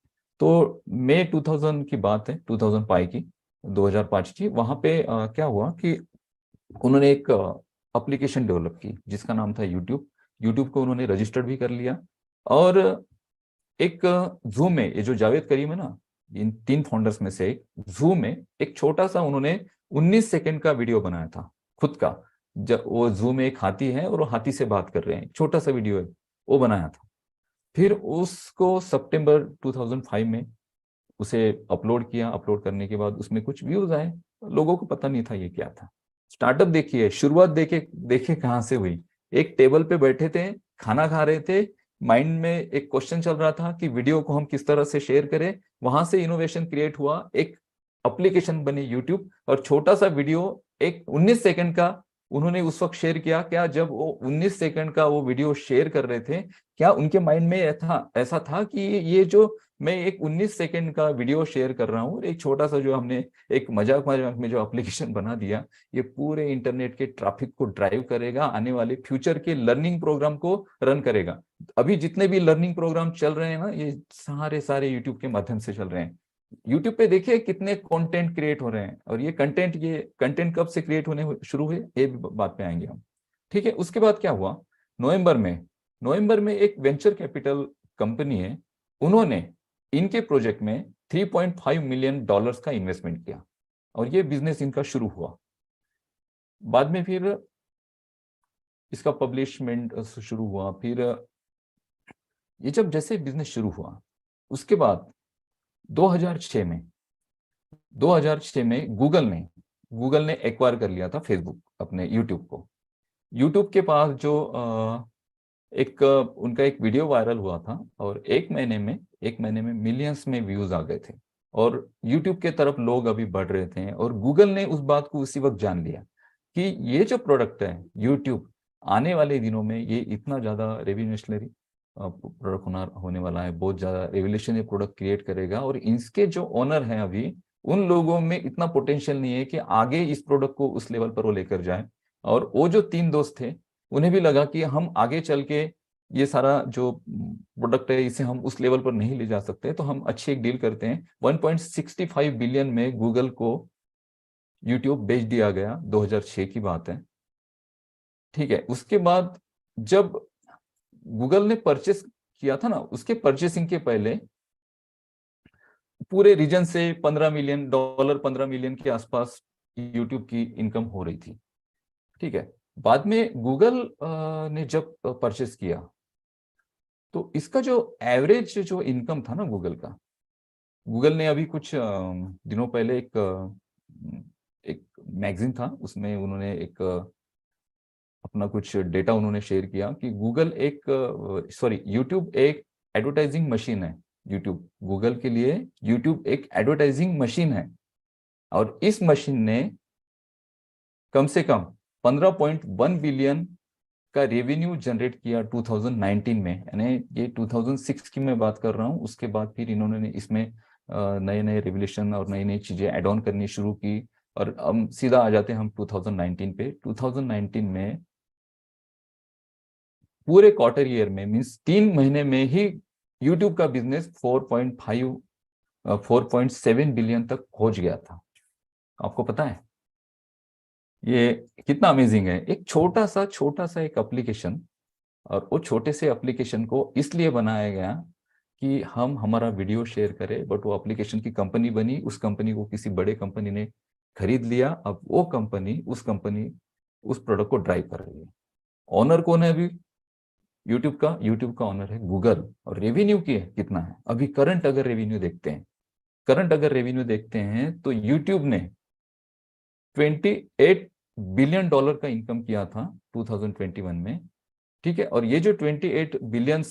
Speaker 2: तो मई 2000 की बात है, 2005 की, 2005 की। वहां पे क्या हुआ कि उन्होंने एक एप्लीकेशन डेवलप की जिसका नाम था यूट्यूब। यूट्यूब को उन्होंने रजिस्टर्ड भी कर लिया। और एक जूम में, ये जो जावेद करीम है ना, इन 3 फाउंडर्स में से एक, जूम में एक छोटा सा उन्होंने 19 सेकंड का वीडियो बनाया था खुद का। जब वो जूम में एक हाथी है और वो हाथी से बात कर रहे हैं, छोटा सा वीडियो है, वो बनाया था। फिर उसको सितंबर 2005 में उसे अपलोड किया, अपलोड करने के बाद उसमें कुछ व्यूज आए, लोगों को पता नहीं था ये क्या था। स्टार्टअप देखिए, शुरुआत देखे देखे कहाँ से हुई। एक टेबल पे बैठे थे, खाना खा रहे थे, माइंड में एक क्वेश्चन चल रहा था कि वीडियो को हम किस तरह से शेयर करें। वहां से इनोवेशन क्रिएट हुआ, एक एप्लीकेशन बनी यूट्यूब, और छोटा सा वीडियो एक 19 सेकंड का उन्होंने उस वक्त शेयर किया। क्या जब वो 19 सेकंड का वो वीडियो शेयर कर रहे थे, क्या उनके माइंड में ऐसा था कि ये जो मैं एक 19 सेकंड का वीडियो शेयर कर रहा हूँ, एक छोटा सा जो हमने एक मजाक मजाक में जो एप्लीकेशन बना दिया, ये पूरे इंटरनेट के ट्रैफिक को ड्राइव करेगा, आने वाले फ्यूचर के लर्निंग प्रोग्राम को रन करेगा। अभी जितने भी लर्निंग प्रोग्राम चल रहे हैं ना, ये सारे सारे यूट्यूब के माध्यम से चल रहे हैं। यूट्यूब पे देखिए कितने कंटेंट क्रिएट हो रहे हैं, और ये कंटेंट कब से क्रिएट होने शुरू हुए, ये भी बात पे आएंगे हम। ठीक है, उसके बाद क्या हुआ, नवंबर में एक वेंचर कैपिटल कंपनी है, उन्होंने इनके प्रोजेक्ट में $3.5 मिलियन का इन्वेस्टमेंट किया, और ये बिजनेस इनका शुरू हुआ। बाद में फिर इसका पब्लिशमेंट शुरू हुआ। फिर ये जब जैसे बिजनेस शुरू हुआ, उसके बाद 2006 में गूगल ने एक्वायर कर लिया था फेसबुक, अपने यूट्यूब को। यूट्यूब के पास जो उनका एक वीडियो वायरल हुआ था, और एक महीने में मिलियंस में व्यूज आ गए थे, और यूट्यूब के तरफ लोग अभी बढ़ रहे थे। और गूगल ने उस बात को उसी वक्त जान लिया कि ये जो प्रोडक्ट है यूट्यूब, आने वाले दिनों में ये इतना ज्यादा रेवोल्यूशनरी प्रोडक्ट होने वाला है, बहुत ज्यादा रेवोल्यूशनरी प्रोडक्ट क्रिएट करेगा, और इसके जो ओनर हैं अभी, उन लोगों में इतना पोटेंशियल नहीं है कि आगे इस प्रोडक्ट को उस लेवल पर वो लेकर जाए। और वो जो 3 दोस्त थे, उन्हें भी लगा कि हम आगे चल के ये सारा जो प्रोडक्ट है इसे हम उस लेवल पर नहीं ले जा सकते, तो हम अच्छी एक डील करते हैं। 1.65 बिलियन में गूगल को यूट्यूब बेच दिया गया, 2006 की बात है। ठीक है, उसके बाद जब गूगल ने परचेस किया था ना, उसके परचेसिंग के पहले पूरे रीजन से $15 मिलियन के आसपास यूट्यूब की इनकम हो रही थी। ठीक है, बाद में गूगल ने जब परचेस किया, तो इसका जो एवरेज जो इनकम था ना गूगल ने अभी कुछ दिनों पहले एक मैगजीन था, उसमें उन्होंने एक अपना कुछ डेटा उन्होंने शेयर किया कि यूट्यूब एक एडवर्टाइजिंग मशीन है। गूगल के लिए यूट्यूब एक एडवर्टाइजिंग मशीन है, और इस मशीन ने कम से कम 15.1 बिलियन का रेवेन्यू जनरेट किया 2019 में। यानी ये 2006 की मैं बात कर रहा हूँ। उसके बाद फिर इन्होंने इसमें नए नए रेवोल्यूशन और नई नई चीजें ऐड ऑन करनी शुरू की, और हम सीधा आ जाते हैं हम 2019 पे। 2019 में पूरे क्वार्टर ईयर में, मीन्स 3 महीने में ही यूट्यूब का बिजनेस 4.7 बिलियन तक पहुंच गया था। आपको पता है ये कितना अमेजिंग है। एक छोटा सा एक एप्लीकेशन, और वो छोटे से एप्लीकेशन को इसलिए बनाया गया कि हम हमारा वीडियो शेयर करें, बट वो एप्लीकेशन की कंपनी बनी, उस कंपनी को किसी बड़े कंपनी ने खरीद लिया। अब वो कंपनी उस प्रोडक्ट को ड्राइव कर रही है। ऑनर कौन है अभी यूट्यूब का ऑनर है गूगल। और रेवेन्यू कितना है अभी, करंट अगर रेवेन्यू देखते हैं तो यूट्यूब ने $28 बिलियन का इनकम किया था 2021 में। ठीक है, और ये जो $28 बिलियन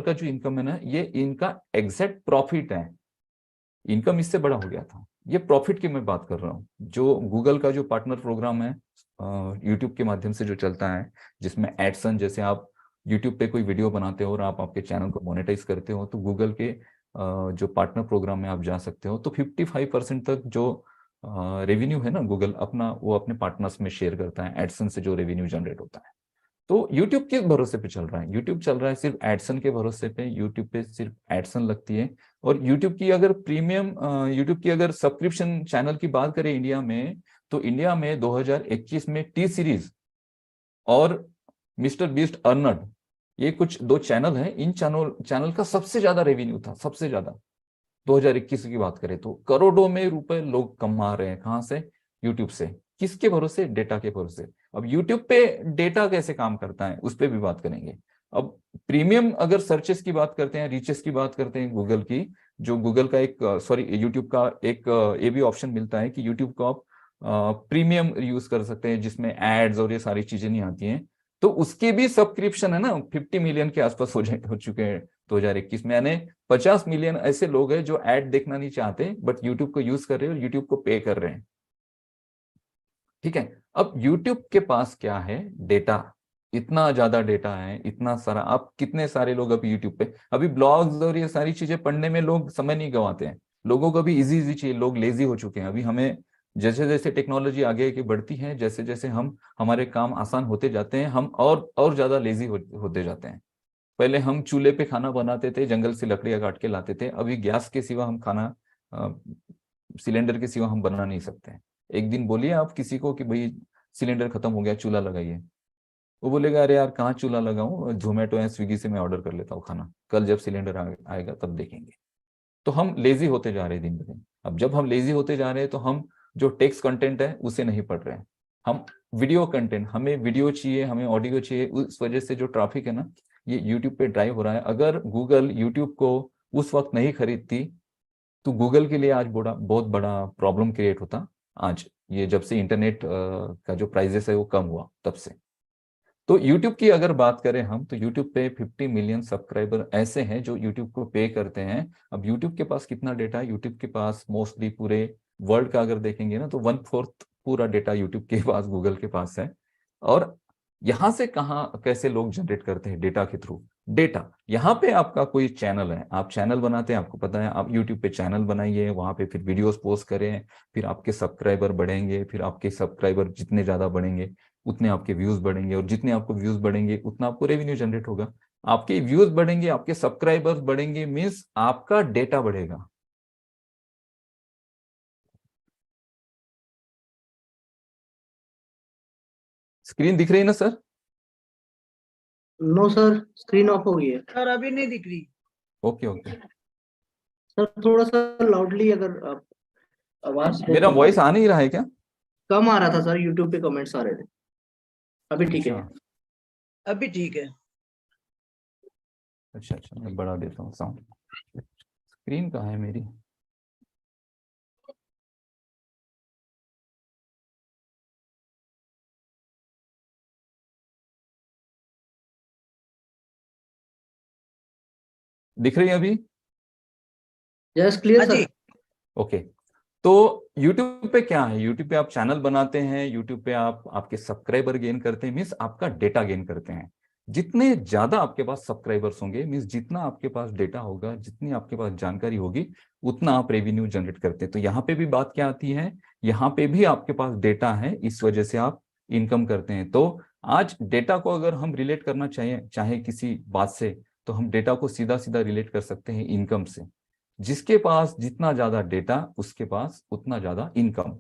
Speaker 2: का जो इनकम है ना, ये इनका एग्जैक्ट प्रॉफिट है। इनकम इससे बड़ा हो गया था, ये प्रॉफिट की मैं बात कर रहा हूँ। जो गूगल का जो पार्टनर प्रोग्राम है यूट्यूब के माध्यम से जो चलता है, जिसमें एडसन, जैसे आप यूट्यूब पे कोई वीडियो बनाते हो और आप आपके चैनल को मोनेटाइज करते हो, तो गूगल के जो पार्टनर प्रोग्राम में आप जा सकते हो। तो 55% तक जो रेवेन्यू है ना गूगल अपना, वो अपने पार्टनर्स में शेयर करता है, एडसन से जो रेवेन्यू जनरेट होता है। तो यूट्यूब किस भरोसे पे चल रहा है? यूट्यूब चल रहा है सिर्फ एडसन के भरोसे पे। यूट्यूब पे सिर्फ एडसन लगती है। और यूट्यूब की अगर सब्सक्रिप्शन चैनल की बात करें इंडिया में, तो इंडिया में 2021 में टी सीरीज और मिस्टर बीस्ट अर्नड, ये कुछ 2 चैनल हैं, इन चैनल का सबसे ज्यादा रेवेन्यू था, सबसे ज्यादा। 2021 की बात करें तो करोड़ों में रुपए लोग कमा रहे हैं। कहां से? यूट्यूब से। किसके भरोसे? डेटा के भरोसे। अब यूट्यूब पे डेटा कैसे काम करता है, उस पर भी बात करेंगे। अब प्रीमियम अगर सर्चेस की बात करते हैं, रीचेस की बात करते हैं गूगल की, जो गूगल का एक यूट्यूब का एक ये भी ऑप्शन मिलता है कि यूट्यूब को आप प्रीमियम यूज कर सकते हैं, जिसमें एड्स और ये सारी चीजें नहीं आती हैं। तो उसके भी सब्सक्रिप्शन है ना 50 मिलियन के आसपास हो चुके हैं 2021 में, यानी 50 मिलियन ऐसे लोग हैं जो ऐड देखना नहीं चाहते बट यूट्यूब को यूज कर रहे हैं और यूट्यूब को पे कर रहे हैं। ठीक है, अब यूट्यूब के पास क्या है, डेटा, इतना ज्यादा डेटा है, इतना सारा। आप कितने सारे लोग अभी यूट्यूब पे, अभी ब्लॉग्स और ये सारी चीजें पढ़ने में लोग समय नहीं गंवाते हैं, लोगों को भी इजी इजी चाहिए, लोग लेजी हो चुके हैं। अभी हमें जैसे जैसे टेक्नोलॉजी आगे की बढ़ती है, जैसे जैसे हम हमारे काम आसान होते जाते हैं, हम और ज्यादा लेजी होते जाते हैं। पहले हम चूल्हे पे खाना बनाते थे, जंगल से लकड़ियां काट के लाते थे, अभी गैस के सिवा हम खाना, सिलेंडर के सिवा हम बना नहीं सकते हैं। एक दिन बोलिए आप किसी को कि भाई सिलेंडर खत्म हो गया, चूल्हा लगाइए, वो बोलेगा अरे यार कहाँ चूल्हा लगाऊं, जोमेटो या स्विगी से मैं ऑर्डर कर लेता हूँ खाना, कल जब सिलेंडर आएगा तब देखेंगे। तो हम लेजी होते जा रहे हैं दिन ब दिन। अब जब हम लेजी होते जा रहे हैं तो हम जो टेक्स्ट कंटेंट है उसे नहीं पढ़ रहे हैं, हम वीडियो कंटेंट, हमें वीडियो चाहिए, हमें ऑडियो चाहिए। उस वजह से जो ट्रैफिक है ना, ये यूट्यूब पे ड्राइव हो रहा है। अगर गूगल यूट्यूब को उस वक्त नहीं खरीदती तो गूगल के लिए आज बहुत बड़ा प्रॉब्लम क्रिएट होता। आज ये जब से इंटरनेट का जो प्राइजेस है वो कम हुआ तब से। तो YouTube की अगर बात करें हम, तो YouTube पे 50 मिलियन सब्सक्राइबर ऐसे हैं जो YouTube को पे करते हैं। अब YouTube के पास कितना डेटा है, YouTube के पास मोस्टली पूरे वर्ल्ड का अगर देखेंगे ना तो 1/4 पूरा डेटा YouTube के पास, गूगल के पास है। और यहाँ से कहाँ कैसे लोग जनरेट करते हैं डेटा के थ्रू, डेटा यहाँ पे आपका कोई चैनल है, आप चैनल बनाते हैं, आपको पता है, आप यूट्यूब पे चैनल बनाइए, वहां पे फिर वीडियोस पोस्ट करें, फिर आपके सब्सक्राइबर बढ़ेंगे, फिर आपके सब्सक्राइबर जितने ज्यादा बढ़ेंगे उतने आपके व्यूज बढ़ेंगे, और जितने आपको व्यूज बढ़ेंगे उतना आपको रेवेन्यू जनरेट होगा। आपके व्यूज बढ़ेंगे, आपके सब्सक्राइबर्स बढ़ेंगे, मीन्स आपका डेटा बढ़ेगा। स्क्रीन दिख रही है ना sir?
Speaker 3: No sir, screen off हो गई है
Speaker 4: सर अभी नहीं दिख रही।
Speaker 2: Okay okay.
Speaker 3: सर। थोड़ा सा लाउडली अगर आप आवाज
Speaker 2: मेरा वॉइस आ नहीं रहा है क्या?
Speaker 3: कम आ रहा था सर, यूट्यूब पे कमेंट्स आ रहे थे। अभी ठीक है।
Speaker 2: अच्छा
Speaker 4: अभी ठीक है।
Speaker 2: अच्छा अच्छा, मैं बढ़ा देता हूँ साउंड। स्क्रीन कहाँ है मेरी? दिख रही है अभी?
Speaker 3: यस, क्लियर
Speaker 4: हाँ जी।
Speaker 3: सर।
Speaker 2: ओके। तो YouTube पे क्या है, YouTube पे आप चैनल बनाते हैं, YouTube पे आप आपके सब्सक्राइबर गेन करते हैं, मीन्स आपका डेटा गेन करते हैं। जितने ज्यादा आपके पास सब्सक्राइबर्स होंगे, मीन्स जितना आपके पास डेटा होगा, जितनी आपके पास जानकारी होगी, उतना आप रेवेन्यू जनरेट करते हैं। तो यहाँ पे भी बात क्या आती है, यहाँ पे भी आपके पास डेटा है, इस वजह से आप इनकम करते हैं। तो आज डेटा को अगर हम रिलेट करना चाहे किसी बात से, तो हम डेटा को सीधा सीधा रिलेट कर सकते हैं इनकम से। जिसके पास जितना ज्यादा डेटा, उसके पास उतना ज्यादा इनकम।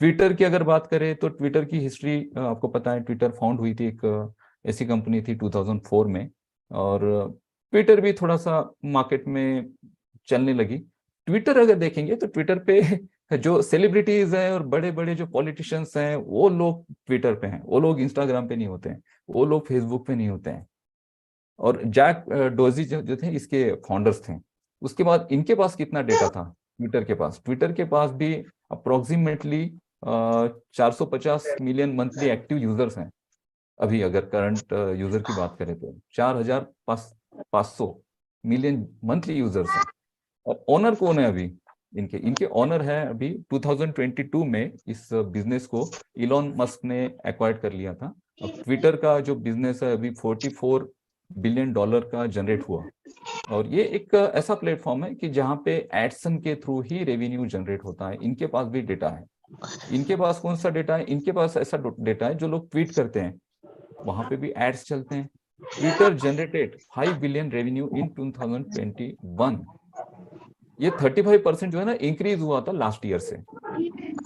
Speaker 2: ट्विटर की अगर बात करें तो ट्विटर की हिस्ट्री आपको पता है, ट्विटर फाउंड हुई थी, एक ऐसी कंपनी थी 2004 में, और ट्विटर भी थोड़ा सा मार्केट में चलने लगी। ट्विटर अगर देखेंगे तो ट्विटर पे जो सेलिब्रिटीज हैं और बड़े बड़े जो पॉलिटिशियंस हैं वो लोग ट्विटर पे हैं, वो लोग इंस्टाग्राम पे नहीं होते हैं, वो लोग फेसबुक पे नहीं होते हैं। और जैक डोजी जो थे इसके फाउंडर्स थे। उसके बाद इनके पास कितना डेटा था ट्विटर के पास भी approximately 450 million monthly active users हैं। अभी अगर करंट यूजर की बात करें तो 4,500 मिलियन मंथली यूजर्स हैं। और ओनर कौन है अभी? इनके इनके ओनर है अभी 2022 में इस बिजनेस को इलॉन मस्क ने एक्वायर्ड कर लिया था। अब ट्विटर का जो बिजनेस है अभी $44 बिलियन का जनरेट हुआ। और ये एक ऐसा प्लेटफॉर्म है कि जहाँ पे एडसन के थ्रू ही रेवेन्यू जनरेट होता है। इनके पास भी डेटा है। इनके पास कौन सा डेटा है? इनके पास ऐसा डेटा है, जो लोग ट्वीट करते हैं वहां पे भी एड्स चलते हैं। Twitter generated 5 billion revenue in 2021। ये 35% जो है ना इंक्रीज हुआ था लास्ट ईयर से।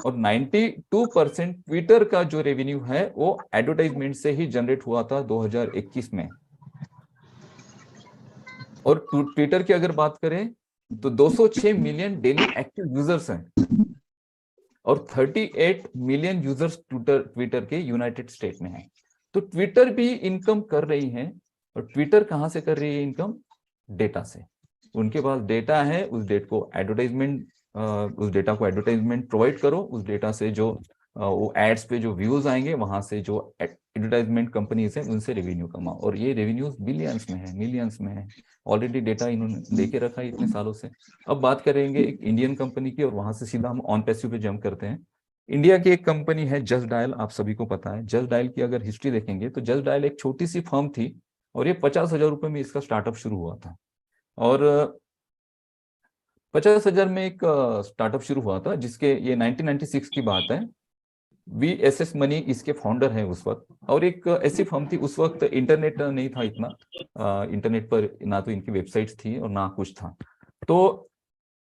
Speaker 2: और 92% ट्विटर का जो रेवेन्यू है वो एडवर्टाइजमेंट से ही जनरेट हुआ था 2021 में। और ट्विटर की अगर बात करें तो 206 मिलियन डेली एक्टिव यूजर्स हैं, और 38 मिलियन यूजर्स ट्विटर के यूनाइटेड स्टेट में हैं। तो ट्विटर भी इनकम कर रही है, और ट्विटर कहाँ से कर रही है इनकम? डेटा से। उनके पास डेटा है, उस डेटा को एडवर्टाइजमेंट प्रोवाइड करो, उस डेटा से जो वो एड्स पे जो व्यूज आएंगे, वहां से जो एडवर्टाइजमेंट कंपनीज है उनसे रेवेन्यू कमाओ। और ये रेवेन्यूज बिलियंस में है, मिलियंस में है। ऑलरेडी डेटा इन्होंने लेके रखा है इतने सालों से। अब बात करेंगे एक इंडियन कंपनी की, और वहां से सीधा हम ऑन पैसिव पे जंप करते हैं। इंडिया की एक कंपनी है जस्ट डायल, आप सभी को पता है। जस्ट डायल की अगर हिस्ट्री देखेंगे तो जस्ट डायल एक छोटी सी फर्म थी, और ये 50,000 रुपए में इसका स्टार्टअप शुरू हुआ था। और 50,000 में एक स्टार्टअप शुरू हुआ था, जिसके ये 1996 की बात है। VSS मनी इसके फाउंडर हैं उस वक्त। और एक ऐसी फर्म थी, उस वक्त इंटरनेट नहीं था इतना, इंटरनेट पर ना तो इनकी वेबसाइट्स थी और ना कुछ था। तो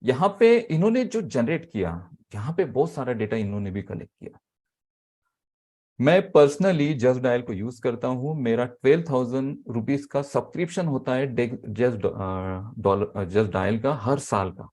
Speaker 2: यहाँ पे इन्होंने जो जनरेट किया, यहाँ पे बहुत सारा डेटा इन्होंने भी कलेक्ट किया। मैं पर्सनली जस्ट डायल को यूज करता हूँ। मेरा 12,000 रुपीज का सब्सक्रिप्शन होता है जस्ट डायल का हर साल का।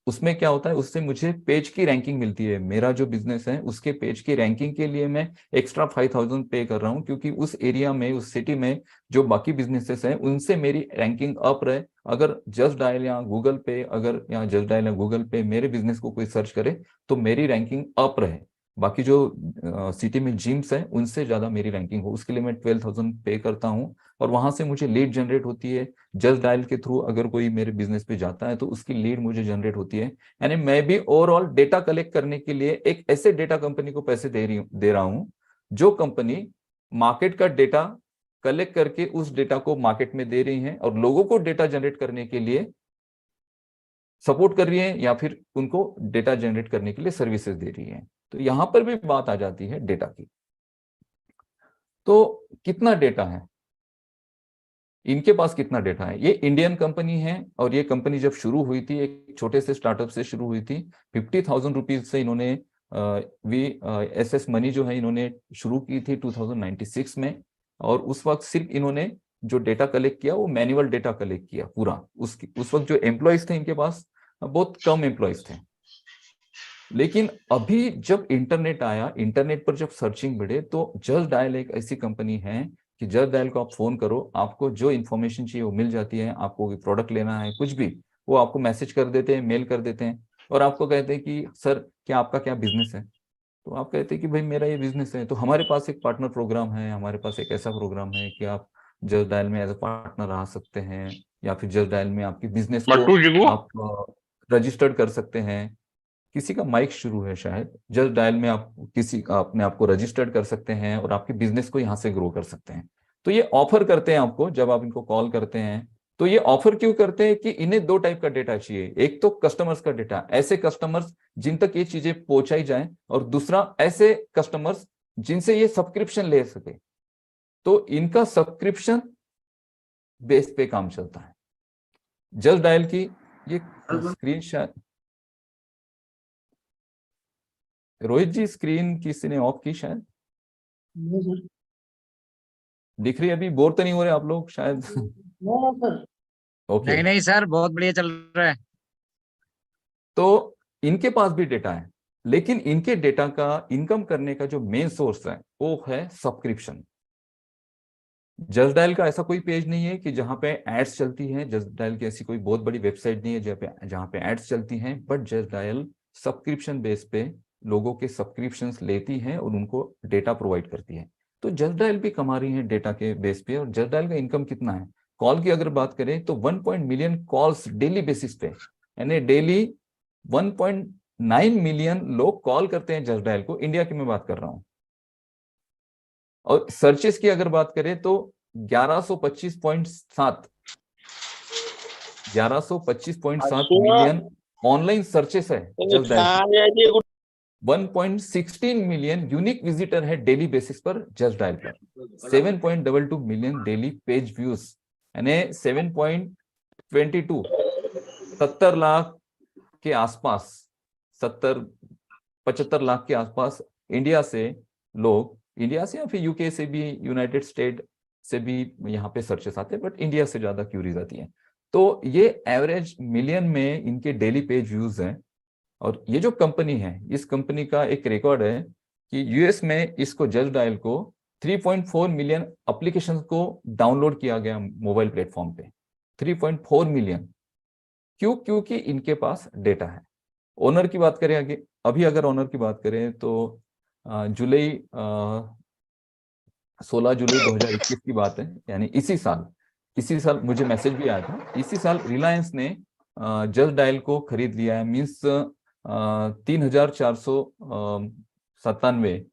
Speaker 2: उसमें क्या होता है, उससे मुझे पेज की रैंकिंग मिलती है। मेरा जो बिजनेस है उसके पेज की रैंकिंग के लिए मैं एक्स्ट्रा 5,000 पे कर रहा हूँ, क्योंकि उस एरिया में, उस सिटी में जो बाकी बिजनेसेस हैं उनसे मेरी रैंकिंग अप रहे। अगर जस्ट डायल या गूगल पे, अगर या जस्ट डायल या गूगल पे मेरे बिजनेस को कोई सर्च करे तो मेरी रैंकिंग अप रहे। बाकी जो सिटी में जिम्स हैं उनसे ज्यादा मेरी रैंकिंग हो, उसके लिए मैं 12,000 पे करता हूँ। और वहां से मुझे लीड जनरेट होती है। जस्ट डायल के थ्रू अगर कोई मेरे बिजनेस पे जाता है तो उसकी लीड मुझे जनरेट होती है। यानी मैं भी ओवरऑल डेटा कलेक्ट करने के लिए एक ऐसे डेटा कंपनी को पैसे दे रहा हूं, जो कंपनी मार्केट का डेटा कलेक्ट करके उस डेटा को मार्केट में दे रही है, और लोगों को डेटा जनरेट करने के लिए सपोर्ट कर रही है, या फिर उनको डेटा जनरेट करने के लिए सर्विसेज दे रही है। तो यहां पर भी बात आ जाती है डेटा की। तो कितना डेटा है इनके पास, कितना डेटा है? ये इंडियन कंपनी है, और ये कंपनी जब शुरू हुई थी एक छोटे से स्टार्टअप से शुरू हुई थी। 50,000 रुपीज से इन्होंने VSS मनी जो है इन्होंने शुरू की थी 2096 में। और उस वक्त सिर्फ इन्होंने जो डेटा कलेक्ट किया वो मैनुअल डेटा कलेक्ट किया पूरा। उस वक्त जो एम्प्लॉयज थे इनके पास बहुत कम एम्प्लॉयज थे। लेकिन अभी जब इंटरनेट आया, इंटरनेट पर जब सर्चिंग बढ़े, तो जस्ट डायल एक ऐसी कंपनी है कि जस्ट डायल को आप फोन करो, आपको जो इन्फॉर्मेशन चाहिए वो मिल जाती है। आपको प्रोडक्ट लेना है, कुछ भी, वो आपको मैसेज कर देते हैं, मेल कर देते हैं, और आपको कहते हैं कि सर क्या आपका क्या बिजनेस है। तो आप कहते हैं कि भाई मेरा ये बिजनेस है। तो हमारे पास एक पार्टनर प्रोग्राम है, हमारे पास एक ऐसा प्रोग्राम है कि आप जस्ट डायल में एज अ पार्टनर आ सकते हैं, या फिर जस्ट डायल में आपकी बिजनेस को आप रजिस्टर्ड कर सकते हैं। किसी का माइक शुरू है शायद। जस्ट डायल में आप किसी अपने आप को रजिस्टर्ड कर सकते हैं और आपके बिजनेस को यहाँ से ग्रो कर सकते हैं। तो ये ऑफर करते हैं आपको जब आप इनको कॉल करते हैं। तो ये ऑफर क्यों करते हैं कि इन्हें दो टाइप का डेटा चाहिए। एक तो कस्टमर्स का डेटा, ऐसे कस्टमर्स जिन तक ये चीजें पहुंचाई जाए, और दूसरा ऐसे कस्टमर्स जिनसे ये सब्सक्रिप्शन ले सके। तो इनका सब्सक्रिप्शन बेस पे काम चलता है। जस्ट डायल की ये स्क्रीन शायद, रोहित जी स्क्रीन किसी ने ऑफ की शायद, दिख रही है अभी? बोर तो नहीं हो रहे आप लोग शायद?
Speaker 3: Sir
Speaker 2: okay.
Speaker 1: नहीं नहीं सर, बहुत बढ़िया चल रहा है।
Speaker 2: तो इनके पास भी डेटा है, लेकिन इनके डेटा का इनकम करने का जो मेन सोर्स है वो है सब्सक्रिप्शन। जस्ट डायल का ऐसा कोई पेज नहीं है कि जहां पे एड्स चलती हैं। जस्ट डायल की ऐसी कोई बहुत बड़ी वेबसाइट नहीं है जहां पे एड्स चलती हैं। But just dial subscription base पे लोगों के सब्सक्रिप्शंस लेती है और उनको डेटा प्रोवाइड करती है। तो जस्ट डायल भी कमा रही है डेटा के बेस पे। और जस्ट डायल का इनकम कितना है, कॉल की अगर बात करें तो 1 मिलियन कॉल्स डेली बेसिस पे, यानी डेली 1.9 मिलियन लोग कॉल करते हैं जस्ट डायल को। इंडिया की मैं बात कर रहा हूं। और सर्चेस की अगर बात करें तो 1125.7 मिलियन ऑनलाइन सर्चेस है just dial. 1.16 million unique visitor है डेली बेसिस पर जस्ट डायल पर। 7.22 मिलियन डेली पेज व्यूज, यानी 7.22 70 लाख के आसपास, 75 लाख के आसपास इंडिया से लोग, इंडिया से या फिर यूके से भी, यूनाइटेड स्टेट से भी यहाँ पे सर्चेस आते हैं, बट इंडिया से ज्यादा क्यूरीज आती हैं। तो ये एवरेज मिलियन में इनके डेली पेज व्यूज हैं। और ये जो कंपनी है, इस कंपनी का एक रिकॉर्ड है कि यूएस में इसको जस्ट डायल को 3.4 मिलियन एप्लीकेशन को डाउनलोड किया गया मोबाइल प्लेटफॉर्म पे। 3.4 मिलियन। क्यों? क्योंकि इनके पास डेटा है। ओनर की बात करें आगे, अभी अगर ओनर की बात करें तो 16 जुलाई 2021 की बात है, यानी इसी साल मुझे मैसेज भी आया था, इसी साल रिलायंस ने जस्ट डायल को खरीद लिया है। मीन्स 3,497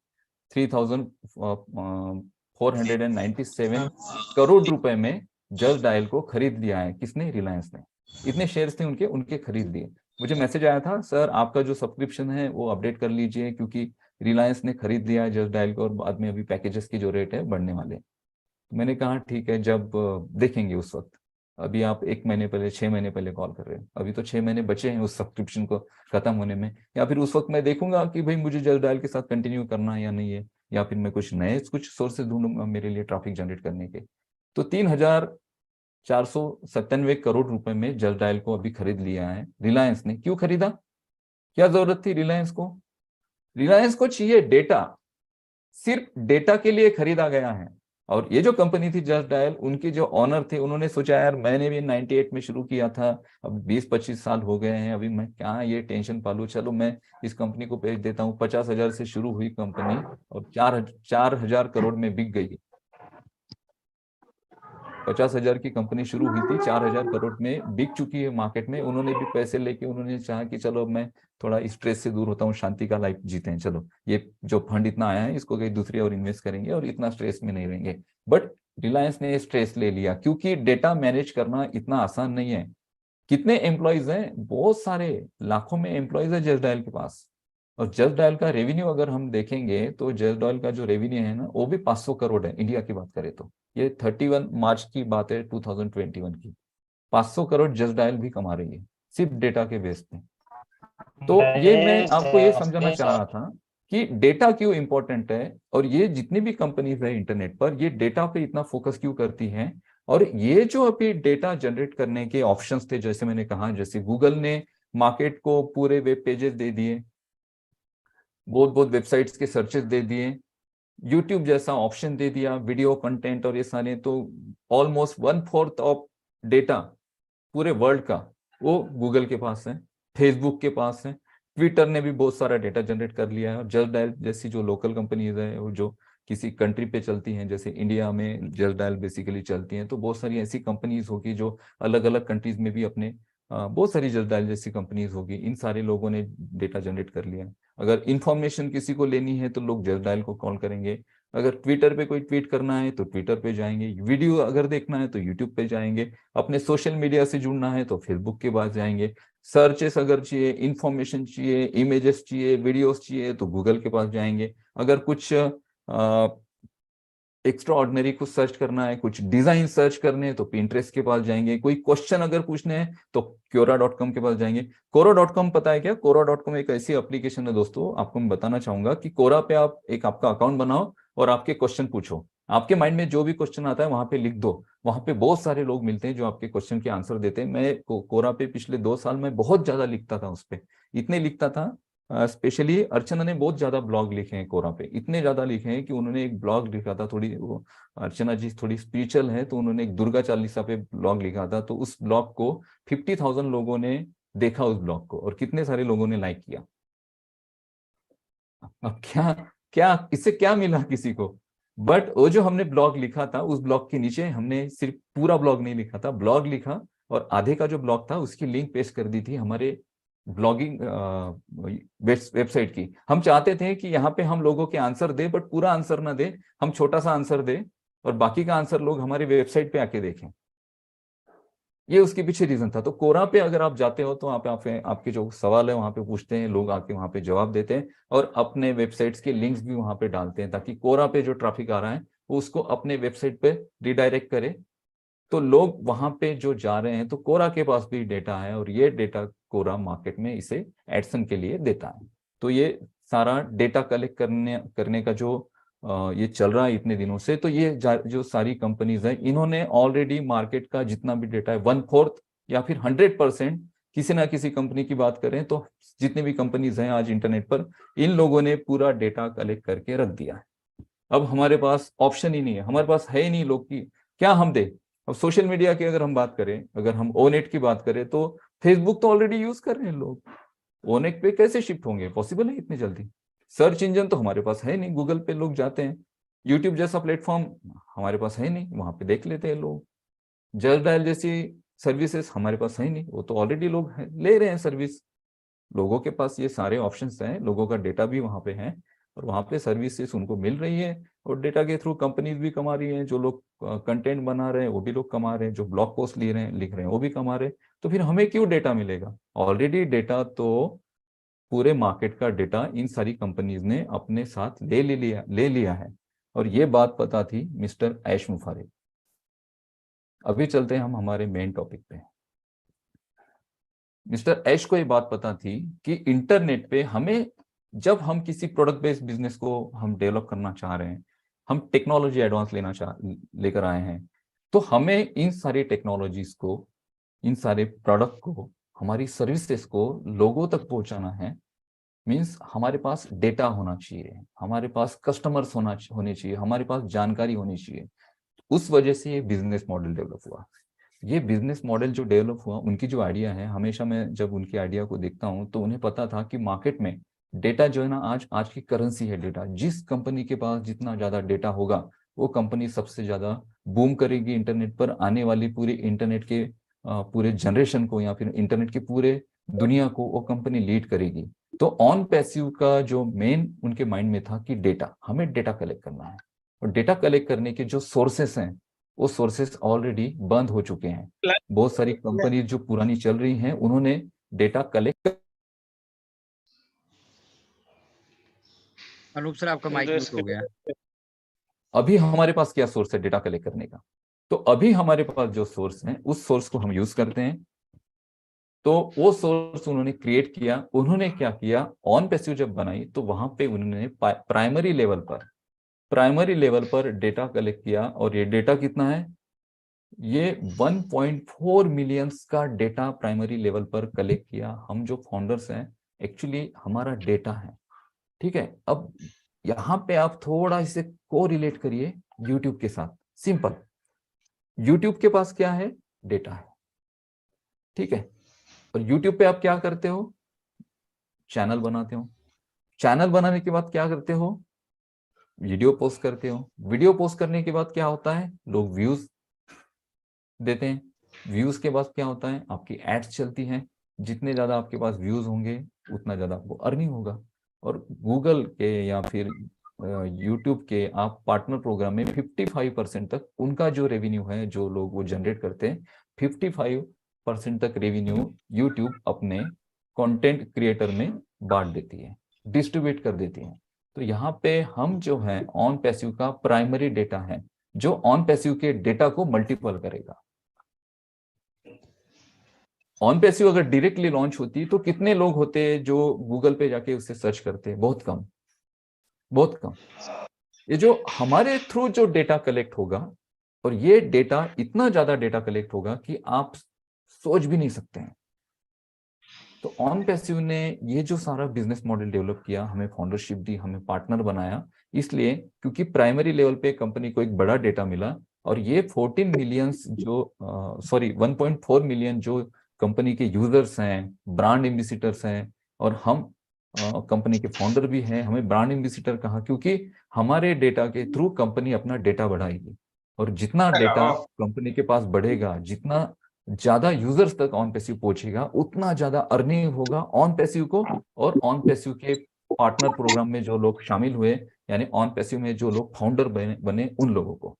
Speaker 2: 3,497 करोड़ रुपए में जस्ट डायल को खरीद लिया है। किसने? रिलायंस ने। इतने शेयर्स थे उनके खरीद लिए। मुझे मैसेज आया था, सर आपका जो सब्सक्रिप्शन है वो अपडेट कर लीजिए, क्योंकि रिलायंस ने खरीद लिया है जस्ट डायल को और बाद में अभी पैकेजेस की जो रेट है बढ़ने वाले हैं। मैंने कहा ठीक है, जब देखेंगे उस वक्त। अभी आप 1 महीने पहले, 6 महीने पहले कॉल कर रहे हैं, अभी तो 6 महीने बचे हैं उस सब्सक्रिप्शन को खत्म होने में। या फिर उस वक्त मैं देखूंगा कि भाई मुझे जस्ट डायल के साथ कंटिन्यू करना है या नहीं है, या फिर मैं कुछ नए सोर्सेज ढूंढूंगा मेरे लिए ट्रैफिक जनरेट करने के। तो 3,497 करोड़ रुपए में जस्ट डायल को अभी खरीद लिया है रिलायंस ने। क्यों खरीदा? क्या जरूरत थी रिलायंस को? रिलायंस को चाहिए डेटा, सिर्फ डेटा के लिए खरीदा गया है। और ये जो कंपनी थी जस्ट डायल, उनके जो ऑनर थे उन्होंने सोचा यार मैंने भी 98 में शुरू किया था, अब 20-25 साल हो गए हैं, अभी मैं क्या ये टेंशन पालू, चलो मैं इस कंपनी को बेच देता हूँ। 50,000 से शुरू हुई कंपनी और 4,000 करोड़ में बिक गई। 50,000 की कंपनी शुरू हुई थी, 4,000 करोड़ में बिक चुकी है मार्केट में। उन्होंने भी पैसे लेके उन्होंने चाहा कि चलो अब मैं थोड़ा स्ट्रेस से दूर होता हूँ, शांति का लाइफ जीते हैं, चलो ये जो फंड इतना आया है इसको कहीं दूसरी और इन्वेस्ट करेंगे और इतना स्ट्रेस में नहीं रहेंगे। बट रिलायंस ने स्ट्रेस ले लिया, क्योंकि डेटा मैनेज करना इतना आसान नहीं है। कितने एम्प्लॉयज हैं? बहुत सारे, लाखों में एम्प्लॉयज है जस्ट डायल के पास। और जस्ट डायल का रेवेन्यू अगर हम देखेंगे तो जस्ट डायल का जो रेवेन्यू है ना, वो भी 500 करोड़ है इंडिया की बात करें तो। ये 31 मार्च की बात है 2021 की। 500 करोड़ जस्ट डायल भी कमा रही है सिर्फ डेटा के बेस पे। तो ये मैं आपको ये समझाना चाह रहा था कि डेटा क्यों इंपॉर्टेंट है, और ये जितनी भी कंपनीज है इंटरनेट पर, ये डेटा पे इतना फोकस क्यों करती हैं। और ये जो अभी डेटा जनरेट करने के ऑप्शंस थे, जैसे मैंने कहा, जैसे गूगल ने मार्केट को पूरे वेब पेजेस दे दिए, बहुत बहुत वेबसाइट्स के सर्चेस दे दिए, यूट्यूब जैसा ऑप्शन दे दिया, वीडियो कंटेंट और ये सारे, तो ऑलमोस्ट 1/4 ऑफ डेटा पूरे वर्ल्ड का वो गूगल के पास है, फेसबुक के पास है, ट्विटर ने भी बहुत सारा डेटा जनरेट कर लिया है। और जस्ट डायल जैसी जो लोकल कंपनीज है, वो जो किसी कंट्री पे चलती हैं, जैसे इंडिया में जस्ट डायल बेसिकली चलती हैं, तो बहुत सारी ऐसी कंपनीज होगी जो अलग अलग कंट्रीज में भी अपने बहुत सारी जस्ट डायल जैसी कंपनीज होगी, इन सारे लोगों ने डेटा जनरेट कर लिया है। अगर इंफॉर्मेशन किसी को लेनी है तो लोग जस्ट डायल को कॉल करेंगे, अगर ट्विटर पे कोई ट्वीट करना है तो ट्विटर पे जाएंगे, वीडियो अगर देखना है तो यूट्यूब पे जाएंगे, अपने सोशल मीडिया से जुड़ना है तो फेसबुक के पास जाएंगे, सर्चेस अगर चाहिए, इंफॉर्मेशन चाहिए, इमेजेस चाहिए, वीडियोस चाहिए तो गूगल के पास जाएंगे, अगर कुछ एक्स्ट्रा ऑर्डिनरी कुछ सर्च करना है, कुछ डिजाइन सर्च करने हैं तो पिंटरेस्ट के पास जाएंगे, कोई क्वेश्चन अगर पूछने हैं तो quora.com के पास जाएंगे। quora.com पता है क्या? quora.com एक ऐसी एप्लीकेशन है दोस्तों, आपको मैं बताना चाहूंगा कि quora पे आप एक आपका अकाउंट बनाओ और आपके क्वेश्चन पूछो, आपके माइंड में जो भी क्वेश्चन आता है वहां पे लिख दो, वहां पे बहुत सारे लोग मिलते हैं जो आपके क्वेश्चन के आंसर देते हैं। मैं कोरा पे पिछले 2 साल में बहुत ज्यादा लिखता था, उस पर इतने लिखता था। स्पेशली अर्चना ने बहुत ज्यादा ब्लॉग लिखे हैं कोरा पे, इतने ज्यादा लिखे हैं कि उन्होंने एक ब्लॉग लिखा था, थोड़ी वो अर्चना जी थोड़ी स्पिरिचुअल है तो उन्होंने एक दुर्गा चालीसा पे ब्लॉग लिखा था, तो उस ब्लॉग को 50,000 लोगों ने देखा उस ब्लॉग को, और कितने सारे लोगों ने लाइक किया। अब क्या क्या इससे क्या मिला किसी को? बट वो जो हमने ब्लॉग लिखा था, उस ब्लॉग के नीचे हमने सिर्फ पूरा ब्लॉग नहीं लिखा था, ब्लॉग लिखा और आधे का जो ब्लॉग था उसकी लिंक पेस्ट कर दी थी हमारे ब्लॉगिंग वेबसाइट की। हम चाहते थे कि यहाँ पे हम लोगों के आंसर दे, बट पूरा आंसर ना दे, हम छोटा सा आंसर दे और बाकी का आंसर लोग हमारी वेबसाइट पे आके देखें। ये उसके पीछे रीजन था। तो कोरा पे अगर आप जाते हो तो आपके जो सवाल है वहां पे पूछते हैं लोग, आके वहां पे जवाब देते हैं और अपने वेबसाइट्स के लिंक्स भी वहां पे डालते हैं, ताकि कोरा पे जो ट्रैफिक आ रहा है वो उसको अपने वेबसाइट पे रिडायरेक्ट करे। तो लोग वहां पे जो जा रहे हैं, तो कोरा के पास भी डेटा है और ये डेटा कोरा मार्केट में इसे एडसन के लिए देता है। तो ये सारा डेटा कलेक्ट करने का जो ये चल रहा है इतने दिनों से, तो ये जो सारी कंपनीज है, इन्होंने ऑलरेडी मार्केट का जितना भी डेटा है 1/4 या फिर 100%, किसी ना किसी कंपनी की बात करें तो जितने भी कंपनीज हैं आज इंटरनेट पर, इन लोगों ने पूरा डेटा कलेक्ट करके रख दिया है। अब हमारे पास ऑप्शन ही नहीं है, हमारे पास है ही नहीं लोग की क्या हम दे। अब सोशल मीडिया की अगर हम बात करें, अगर हम ओनेट की बात करें, तो फेसबुक तो ऑलरेडी यूज कर रहे हैं लोग, ओनेट पे कैसे शिफ्ट होंगे, पॉसिबल है इतनी जल्दी। सर्च इंजन तो हमारे पास है नहीं, गूगल पे लोग जाते हैं, यूट्यूब जैसा प्लेटफॉर्म हमारे पास है नहीं, वहां पे देख लेते हैं लोग। जस्ट डायल जैसी सर्विसेज हमारे पास है नहीं, वो तो ऑलरेडी लोग ले रहे हैं सर्विस। लोगों के पास ये सारे ऑप्शंस हैं, लोगों का डेटा भी वहां पे है, और वहां पे सर्विसेज उनको मिल रही है, और डेटा के थ्रू कंपनीज भी कमा रही हैं, जो लोग कंटेंट बना रहे हैं वो भी लोग कमा रहे हैं, जो ब्लॉग पोस्ट लिख रहे हैं वो भी कमा रहे हैं। तो फिर हमें क्यों डेटा मिलेगा? ऑलरेडी डेटा तो, पूरे मार्केट का डेटा इन सारी कंपनीज ने अपने साथ ले लिया है। और ये बात पता थी मिस्टर ऐश मुफारिक। अभी चलते हैं हम हमारे मेन टॉपिक पे। मिस्टर ऐश को ये बात पता थी कि इंटरनेट पे हमें, जब हम किसी प्रोडक्ट बेस्ड बिजनेस को हम डेवलप करना चाह रहे हैं, हम टेक्नोलॉजी एडवांस लेकर आए हैं, तो हमें इन सारी टेक्नोलॉजीज को, इन सारे प्रोडक्ट को, हमारी सर्विसेज को लोगों तक पहुंचाना है। मीन्स हमारे पास डेटा होना चाहिए, हमारे पास कस्टमर्स होने चाहिए, हमारे पास जानकारी होनी चाहिए। उस वजह से ये बिजनेस मॉडल डेवलप हुआ। ये बिजनेस मॉडल जो डेवलप हुआ, उनकी जो आइडिया है, हमेशा मैं जब उनकी आइडिया को देखता हूँ तो उन्हें पता था कि मार्केट में डेटा जो है ना, आज की करेंसी है डेटा। जिस कंपनी के पास जितना ज्यादा डेटा होगा, वो कंपनी सबसे ज्यादा बूम करेगी इंटरनेट पर। आने वाली पूरी इंटरनेट के पूरे जनरेशन को, या फिर इंटरनेट की पूरे दुनिया को वो कंपनी लीड करेगी। तो ऑन पैसिव का जो मेन उनके माइंड में था कि डेटा, हमें डेटा कलेक्ट करना है, और डेटा कलेक्ट करने के जो सोर्सेस हैं, वो सोर्सेस ऑलरेडी बंद हो चुके हैं। बहुत सारी कंपनी जो पुरानी चल रही हैं, उन्होंने डेटा कलेक्ट।
Speaker 1: अनूप सर आपका माइक म्यूट हो गया है।
Speaker 2: अभी हमारे पास क्या सोर्स है डेटा कलेक्ट करने का? तो अभी हमारे पास जो सोर्स है, उस सोर्स को हम यूज करते हैं। तो वो सोर्स उन्होंने क्रिएट किया। उन्होंने क्या किया, ऑन पैसिव जब बनाई तो वहां पे उन्होंने प्राइमरी लेवल पर डेटा कलेक्ट किया। और ये डेटा कितना है? ये 1.4 मिलियंस का डेटा प्राइमरी लेवल पर कलेक्ट किया। हम जो फाउंडर्स हैं, एक्चुअली हमारा डेटा है, ठीक है। अब यहाँ पे आप थोड़ा इसे को रिलेट करिए यूट्यूब के साथ। सिंपल, यूट्यूब के पास क्या है? डेटा है, ठीक है। और यूट्यूब पे आप क्या करते हो? चैनल बनाते हो। चैनल बनाने के बाद क्या करते हो? वीडियो पोस्ट करते हो। वीडियो पोस्ट करने के बाद क्या होता है? लोग व्यूज देते हैं। व्यूज के बाद क्या होता है? आपकी एड्स चलती हैं। जितने ज्यादा आपके पास व्यूज होंगे, उतना ज्यादा आपको अर्निंग होगा। और गूगल के या फिर यूट्यूब के आप पार्टनर प्रोग्राम में 55% तक उनका जो रेवेन्यू है, जो लोग वो जनरेट करते हैं, 55% तक रेवेन्यू यूट्यूब अपने कंटेंट क्रिएटर में बांट देती है, डिस्ट्रीब्यूट कर देती है। तो यहाँ पे हम जो है, ऑन पैसिव का प्राइमरी डेटा है, जो ऑन पैसिव के डेटा को मल्टीपल करेगा। ऑन पैसिव अगर डायरेक्टली लॉन्च होती तो कितने लोग होते जो गूगल पे जाके उससे सर्च करते? बहुत कम, बहुत कम। ये जो हमारे थ्रू जो डेटा कलेक्ट होगा, और ये डेटा इतना ज्यादा डेटा कलेक्ट होगा कि आप सोच भी नहीं सकते हैं। तो ऑन पैसिव ने ये जो सारा बिजनेस मॉडल डेवलप किया, हमें फाउंडरशिप दी, हमें पार्टनर बनाया, इसलिए क्योंकि प्राइमरी लेवल पे कंपनी को एक बड़ा डेटा मिला। और ये 14 मिलियंस जो 1.4 मिलियन जो कंपनी के यूजर्स हैं, ब्रांड एम्बेसडर्स हैं, और हम कंपनी के फाउंडर भी हैं। हमें ब्रांड एम्बेसडर कहा क्योंकि हमारे डेटा के थ्रू कंपनी अपना डेटा बढ़ाएगी। और जितना डेटा कंपनी के पास बढ़ेगा, जितना ज्यादा यूजर्स तक ऑन पैसिव पहुंचेगा, उतना ज्यादा अर्निंग होगा ऑन पैसिव को। और ऑन पैसिव के पार्टनर प्रोग्राम में जो लोग शामिल हुए, यानी ऑन पैसिव में जो लोग फाउंडर बने उन लोगों को।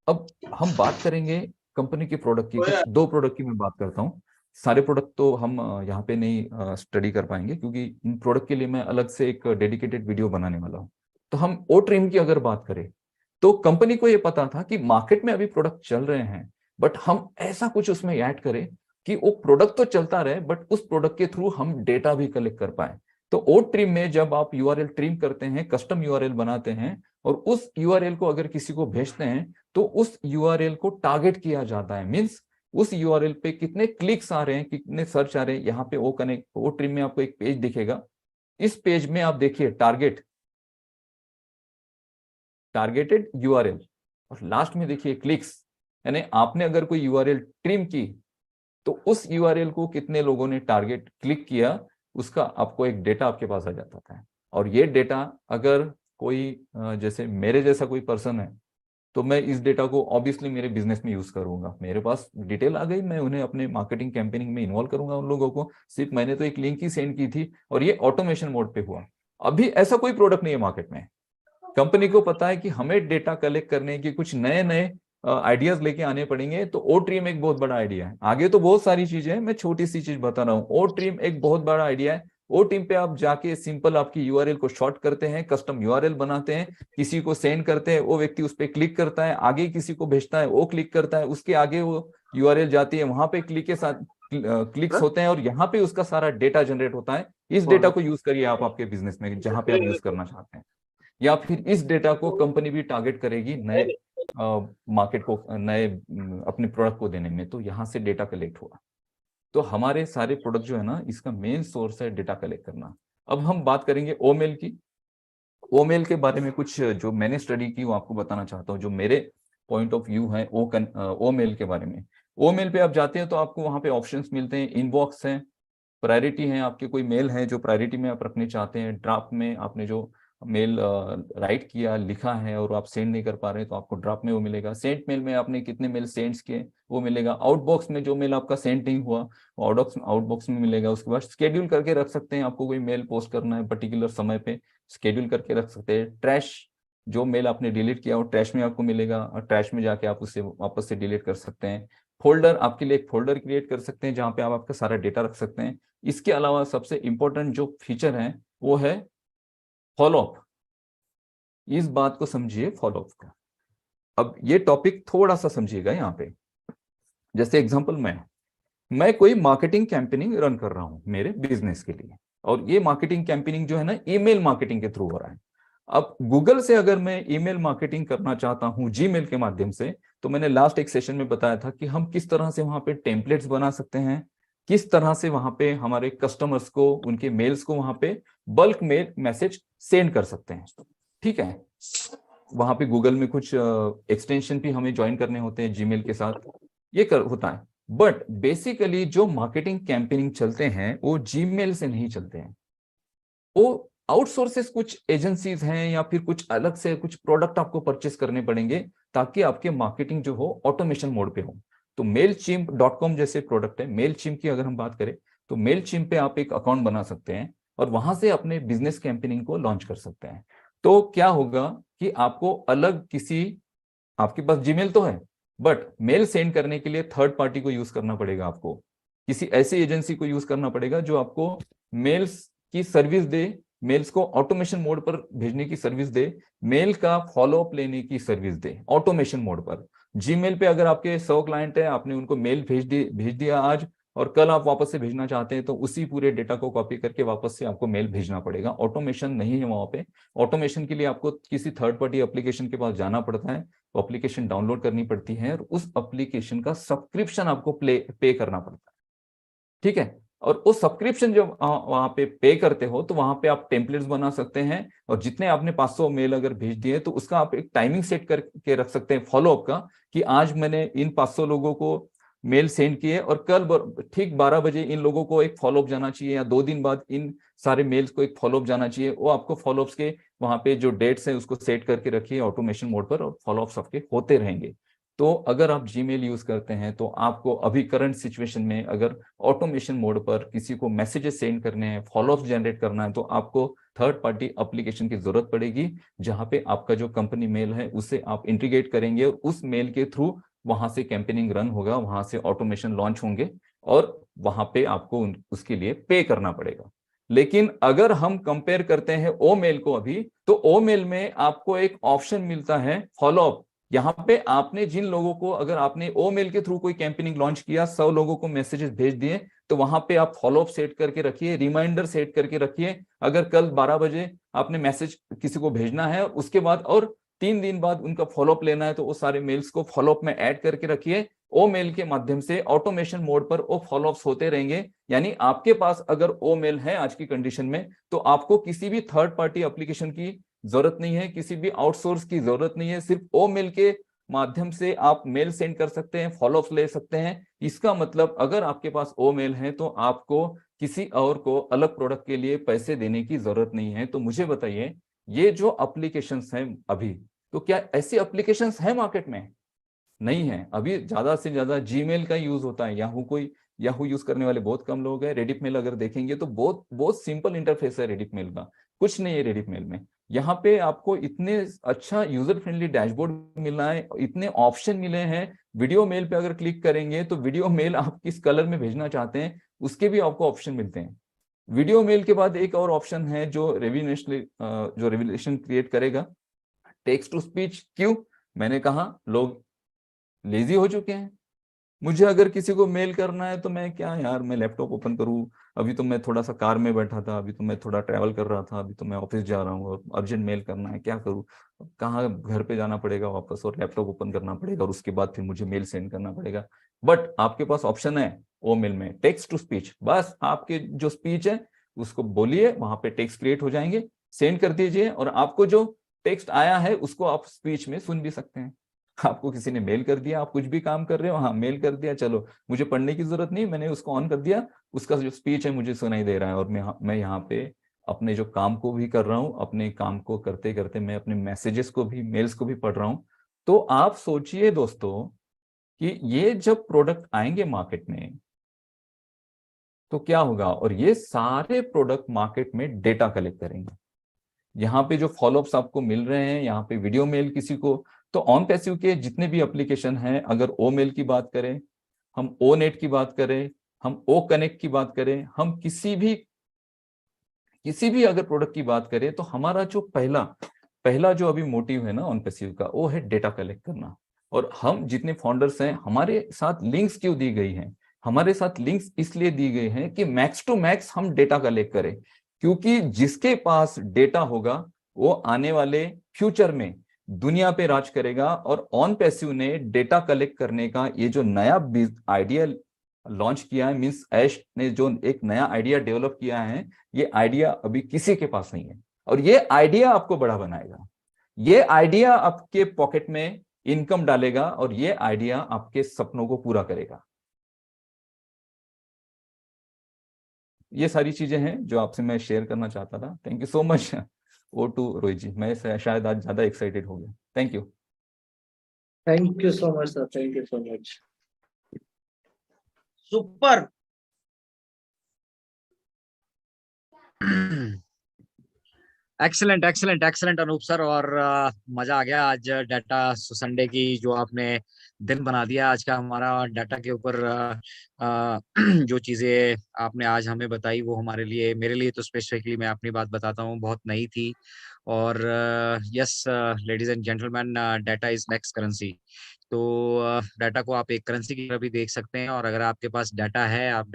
Speaker 2: अब हम बात करेंगे कंपनी के प्रोडक्ट की। कुछ दो प्रोडक्ट की मैं बात करता हूँ। सारे प्रोडक्ट तो हम यहाँ पे नहीं स्टडी कर पाएंगे, क्योंकि इन प्रोडक्ट के लिए मैं अलग से एक डेडिकेटेड वीडियो बनाने वाला हूँ। तो हम ओ ट्रिम की अगर बात करें, तो कंपनी को ये पता था कि मार्केट में अभी प्रोडक्ट चल रहे हैं, बट हम ऐसा कुछ उसमें ऐड करें कि वो प्रोडक्ट तो चलता रहे, बट उस प्रोडक्ट के थ्रू हम डेटा भी कलेक्ट कर पाए। तो ओ ट्रिम में जब आप यूआरएल ट्रिम करते हैं, कस्टम यूआरएल बनाते हैं, और उस यूआरएल को अगर किसी को भेजते हैं, तो उस यूआरएल को टारगेट किया जाता है। मींस उस यूआरएल पे कितने क्लिक्स आ रहे हैं, कितने सर्च आ रहे हैं। यहाँ पे ओ ट्रिम में आपको एक पेज दिखेगा। इस पेज में आप देखिए टारगेट टारगेटेड यूआरएल, और लास्ट में देखिए क्लिक्स, यानी आपने अगर कोई यूआरएल ट्रिम की तो उस यूआरएल को कितने लोगों ने टारगेट क्लिक किया, उसका आपको एक डेटा आपके पास आ जाता था। और ये डेटा अगर कोई जैसे मेरे जैसा कोई पर्सन है तो मैं इस डेटा को ऑब्वियसली मेरे बिजनेस में यूज करूंगा। मेरे पास डिटेल आ गई, मैं उन्हें अपने मार्केटिंग कैंपेनिंग में इन्वॉल्व करूंगा उन लोगों को। सिर्फ मैंने तो एक लिंक ही सेंड की थी और ये ऑटोमेशन मोड पे हुआ। अभी ऐसा कोई प्रोडक्ट नहीं है मार्केट में। कंपनी को पता है कि हमें डेटा कलेक्ट करने की कुछ नए नए आइडियाज लेके आने पड़ेंगे, तो ओ ट्रीम एक बहुत बड़ा आइडिया है। आगे तो बहुत सारी चीजें हैं, मैं छोटी सी चीज बता रहा हूँ। ओ ट्रीम एक बहुत बड़ा आइडिया है। ओ टीम पे आप जाके सिंपल आपकी यूआरएल को शॉर्ट करते हैं, कस्टम यूआरएल बनाते हैं, किसी को सेंड करते हैं, वो व्यक्ति उस पर क्लिक करता है, आगे किसी को भेजता है, वो क्लिक करता है, उसके आगे वो यूआरएल जाती है, वहां पे क्लिक के साथ क्लिक्स होते हैं और यहाँ पे उसका सारा डेटा जनरेट होता है। इस डेटा को यूज करिए आप आपके बिजनेस में जहां पे आप यूज करना चाहते हैं, या फिर इस डेटा को कंपनी भी टारगेट करेगी नए मार्केट को, नए अपने प्रोडक्ट को देने में, तो यहाँ से डेटा कलेक्ट होगा। तो हमारे सारे प्रोडक्ट जो है ना, इसका मेन सोर्स है डेटा कलेक्ट करना। अब हम बात करेंगे ओमेल की। ओमेल के बारे में कुछ जो मैंने स्टडी की वो आपको बताना चाहता हूँ, जो मेरे पॉइंट ऑफ व्यू है ओमेल के बारे में। ओमेल पे आप जाते हैं तो आपको वहां पे ऑप्शंस मिलते हैं, इनबॉक्स है, प्रायोरिटी है, आपके कोई मेल है जो प्रायोरिटी में आप रखने चाहते हैं, ड्राफ्ट में आपने जो मेल राइट किया, लिखा है और आप सेंड नहीं कर पा रहे तो आपको ड्राफ्ट में वो मिलेगा। सेंट मेल में आपने कितने मेल सेंड्स किए वो मिलेगा। आउटबॉक्स में जो मेल आपका सेंड नहीं हुआ वो आउटबॉक्स में मिलेगा। उसके बाद शेड्यूल करके रख सकते हैं, आपको कोई मेल पोस्ट करना है पर्टिकुलर समय पे, शेड्यूल करके रख सकते हैं। ट्रैश, जो मेल आपने डिलीट किया वो ट्रैश में आपको मिलेगा और ट्रैश में जाके आप उसे वापस से डिलीट कर सकते हैं। फोल्डर, आपके लिए एक फोल्डर क्रिएट कर सकते हैं जहां पे आप आपका सारा डेटा रख सकते हैं। इसके अलावा सबसे इंपॉर्टेंट जो फीचर है वो है फॉलोअप। इस बात को समझिए, फॉलोअप का। अब ये टॉपिक थोड़ा सा समझिएगा यहाँ पे। जैसे एग्जांपल, मैं कोई मार्केटिंग कैंपेनिंग रन कर रहा हूं मेरे बिजनेस के लिए, और ये मार्केटिंग कैंपेनिंग जो है ना ईमेल मार्केटिंग के थ्रू हो रहा है। अब गूगल से अगर मैं ईमेल मार्केटिंग करना चाहता हूं जीमेल के माध्यम से, तो मैंने लास्ट एक सेशन में बताया था कि हम किस तरह से वहां पे टेम्पलेट्स बना सकते हैं, किस तरह से वहां पे हमारे कस्टमर्स को, उनके मेल्स को वहां पे बल्क मेल मैसेज सेंड कर सकते हैं। ठीक है, वहां पे गूगल में कुछ एक्सटेंशन भी हमें ज्वाइन करने होते हैं जीमेल के साथ, ये होता है। बट बेसिकली जो मार्केटिंग कैंपेनिंग चलते हैं वो जीमेल से नहीं चलते हैं, वो आउटसोर्सेस कुछ एजेंसीज हैं या फिर कुछ अलग से कुछ प्रोडक्ट आपको परचेस करने पड़ेंगे ताकि आपके मार्केटिंग जो हो ऑटोमेशन मोड पे हो। तो mailchimp.com जैसे प्रोडक्ट है। मेलचिम्प की अगर हम बात करें तो मेलचिम्प पे आप एक अकाउंट बना सकते हैं और वहां से अपने बिजनेस कैंपेनिंग को लॉन्च कर सकते हैं। तो क्या होगा कि आपको अलग किसी, आपके पास जीमेल तो है बट मेल सेंड करने के लिए थर्ड पार्टी को यूज करना पड़ेगा, आपको किसी ऐसी एजेंसी को यूज करना पड़ेगा जो आपको मेल्स की सर्विस दे, मेल्स को ऑटोमेशन मोड पर भेजने की सर्विस दे, मेल का फॉलोअप लेने की सर्विस दे ऑटोमेशन मोड पर। जीमेल पे अगर आपके 100 क्लाइंट है, आपने उनको मेल भेज दिया आज और कल आप वापस से भेजना चाहते हैं तो उसी पूरे डेटा को कॉपी करके वापस से आपको मेल भेजना पड़ेगा। ऑटोमेशन नहीं है वहां पे। ऑटोमेशन के लिए आपको किसी थर्ड पार्टी एप्लीकेशन के पास जाना पड़ता है, एप्लीकेशन डाउनलोड करनी पड़ती है और उस एप्लीकेशन का सब्सक्रिप्शन आपको पे करना पड़ता है। ठीक है, और उस सब्सक्रिप्शन जब वहां पे करते हो तो वहां पे आप टेम्पलेट्स बना सकते हैं और जितने आपने 500 मेल अगर भेज दिए तो उसका आप एक टाइमिंग सेट करके रख सकते हैं फॉलोअप का, कि आज मैंने इन 500 लोगों को मेल सेंड किए और कल ठीक 12 बजे इन लोगों को एक फॉलोअप जाना चाहिए या 2 दिन बाद इन सारे मेल्स को एक फॉलोअप जाना चाहिए। वो आपको फॉलोअप्स के वहां पे जो डेट्स हैं उसको सेट करके रखिए ऑटोमेशन मोड पर और फॉलोअप्स आपके होते रहेंगे। तो अगर आप जीमेल यूज करते हैं तो आपको अभी करंट सिचुएशन में अगर ऑटोमेशन मोड पर किसी को मैसेजेस सेंड करने हैं, फॉलोअप जनरेट करना है, तो आपको थर्ड पार्टी एप्लीकेशन की जरूरत पड़ेगी जहां पे आपका जो कंपनी मेल है उसे आप इंटीग्रेट करेंगे और उस मेल के थ्रू वहां से कैंपेनिंग रन होगा, वहां से ऑटोमेशन लॉन्च होंगे और वहां पे आपको उसके लिए पे करना पड़ेगा। लेकिन अगर हम कंपेयर करते हैं ओ मेल को अभी, तो ओ मेल में आपको एक ऑप्शन मिलता है फॉलोअप। यहाँ पे आपने जिन लोगों को, अगर आपने ओ मेल के थ्रू कोई कैंपेनिंग लॉन्च किया, 100 लोगों को मैसेजेस भेज दिए, तो वहां पे आप फॉलोअप सेट करके रखिए, रिमाइंडर सेट करके रखिए। अगर कल 12 बजे आपने मैसेज किसी को भेजना है और उसके बाद और 3 दिन बाद उनका फॉलोअप लेना है तो वो सारे मेल्स को फॉलोअप में ऐड करके रखिए। ओ मेल के माध्यम से ऑटोमेशन मोड पर वो फॉलोअप्स होते रहेंगे। यानी आपके पास अगर ओ मेल है आज की कंडीशन में, तो आपको किसी भी थर्ड पार्टी एप्लीकेशन की जरूरत नहीं है, किसी भी आउटसोर्स की जरूरत नहीं है, सिर्फ ओ मेल के माध्यम से आप मेल सेंड कर सकते हैं, फॉलोअप ले सकते हैं। इसका मतलब अगर आपके पास ओ मेल है तो आपको किसी और को अलग प्रोडक्ट के लिए पैसे देने की जरूरत नहीं है। तो मुझे बताइए, ये जो एप्लीकेशंस हैं अभी, तो क्या ऐसी एप्लीकेशंस हैं मार्केट में? नहीं है। अभी ज्यादा से ज्यादा जीमेल का यूज होता है, याहू यूज करने वाले बहुत कम लोग हैं। रेडिट मेल अगर देखेंगे तो बहुत बहुत सिंपल इंटरफेस है रेडिट मेल का, कुछ नहीं है रेडिट मेल में। यहाँ पे आपको इतने अच्छा यूजर फ्रेंडली डैशबोर्ड मिला है, इतने ऑप्शन मिले हैं। वीडियो मेल पे अगर क्लिक करेंगे तो वीडियो मेल आप किस कलर में भेजना चाहते हैं उसके भी आपको ऑप्शन मिलते हैं। वीडियो मेल के बाद एक और ऑप्शन है जो रेविलेशन क्रिएट करेगा, टेक्स्ट टू स्पीच। क्यों? मैंने कहा लोग लेजी हो चुके हैं। मुझे अगर किसी को मेल करना है तो मैं क्या यार, मैं लैपटॉप ओपन करूं? अभी तो मैं थोड़ा सा कार में बैठा था, अभी तो मैं थोड़ा ट्रैवल कर रहा था, अभी तो मैं ऑफिस जा रहा हूँ और अर्जेंट मेल करना है, क्या करूं? कहाँ घर पे जाना पड़ेगा वापस और लैपटॉप ओपन करना पड़ेगा और उसके बाद फिर मुझे मेल सेंड करना पड़ेगा। बट आपके पास ऑप्शन है ओ मेल में टेक्स्ट टू स्पीच। बस आपके जो स्पीच है उसको बोलिए, वहां पे टेक्स्ट क्रिएट हो जाएंगे, सेंड कर दीजिए और आपको जो टेक्स्ट आया है उसको आप स्पीच में सुन भी सकते हैं। आपको किसी ने मेल कर दिया, आप कुछ भी काम कर रहे हो, हाँ मेल कर दिया, चलो मुझे पढ़ने की जरूरत नहीं, मैंने उसको ऑन कर दिया, उसका जो स्पीच है मुझे सुनाई दे रहा है और मैं यहाँ पे अपने जो काम को भी कर रहा हूँ, अपने काम को करते करते मैं अपने मैसेजेस को भी, मेल्स को भी पढ़ रहा हूँ। तो आप सोचिए दोस्तों कि ये जब प्रोडक्ट आएंगे मार्केट में तो क्या होगा, और ये सारे प्रोडक्ट मार्केट में डेटा कलेक्ट करेंगे। यहाँ पे जो फॉलोअप्स आपको मिल रहे हैं, यहाँ पे वीडियो मेल किसी को, तो ऑन पैसिव के जितने भी एप्लीकेशन हैं, अगर ओ मेल की बात करें, हम ओ नेट की बात करें, हम ओ कनेक्ट की बात करें, हम किसी भी अगर प्रोडक्ट की बात करें, तो हमारा जो पहला पहला जो अभी मोटिव है ना ऑन पैसिव का, वो है डेटा कलेक्ट करना। और हम जितने फाउंडर्स हैं, हमारे साथ लिंक्स क्यों दी गई हैं? हमारे साथ लिंक्स इसलिए दी गई हैं कि मैक्स टू मैक्स हम डेटा कलेक्ट करें, क्योंकि जिसके पास डेटा होगा वो आने वाले फ्यूचर में दुनिया पे राज करेगा। और ऑन पैसिव ने डेटा कलेक्ट करने का ये जो नया आइडिया लॉन्च किया है, मींस ऐश ने जो एक नया आइडिया डेवलप किया है, ये आइडिया अभी किसी के पास नहीं है। और ये आइडिया आपको बड़ा बनाएगा, ये आइडिया आपके पॉकेट में इनकम डालेगा और ये आइडिया आपके सपनों को पूरा करेगा। ये सारी चीजें हैं जो आपसे मैं शेयर करना चाहता था। थैंक यू सो मच ओ टू रोहित जी, मैं शायद आज ज्यादा एक्साइटेड हो गया। Thank you.
Speaker 3: Thank you so much sir, thank you so much.
Speaker 4: Super.
Speaker 1: Excellent excellent excellent Anoop sir. और मजा आ गया आज डाटा संडे की जो आपने दिन बना दिया आज का हमारा डाटा के ऊपर। जो चीजें आपने आज हमें बताई वो हमारे लिए, मेरे लिए तो स्पेसिफिकली मैं अपनी बात बताता हूँ, बहुत नई थी। और yes ladies and gentleman, data is next currency. तो डाटा को आप एक करेंसी की तरह भी देख सकते हैं, और अगर आपके पास डाटा है, आप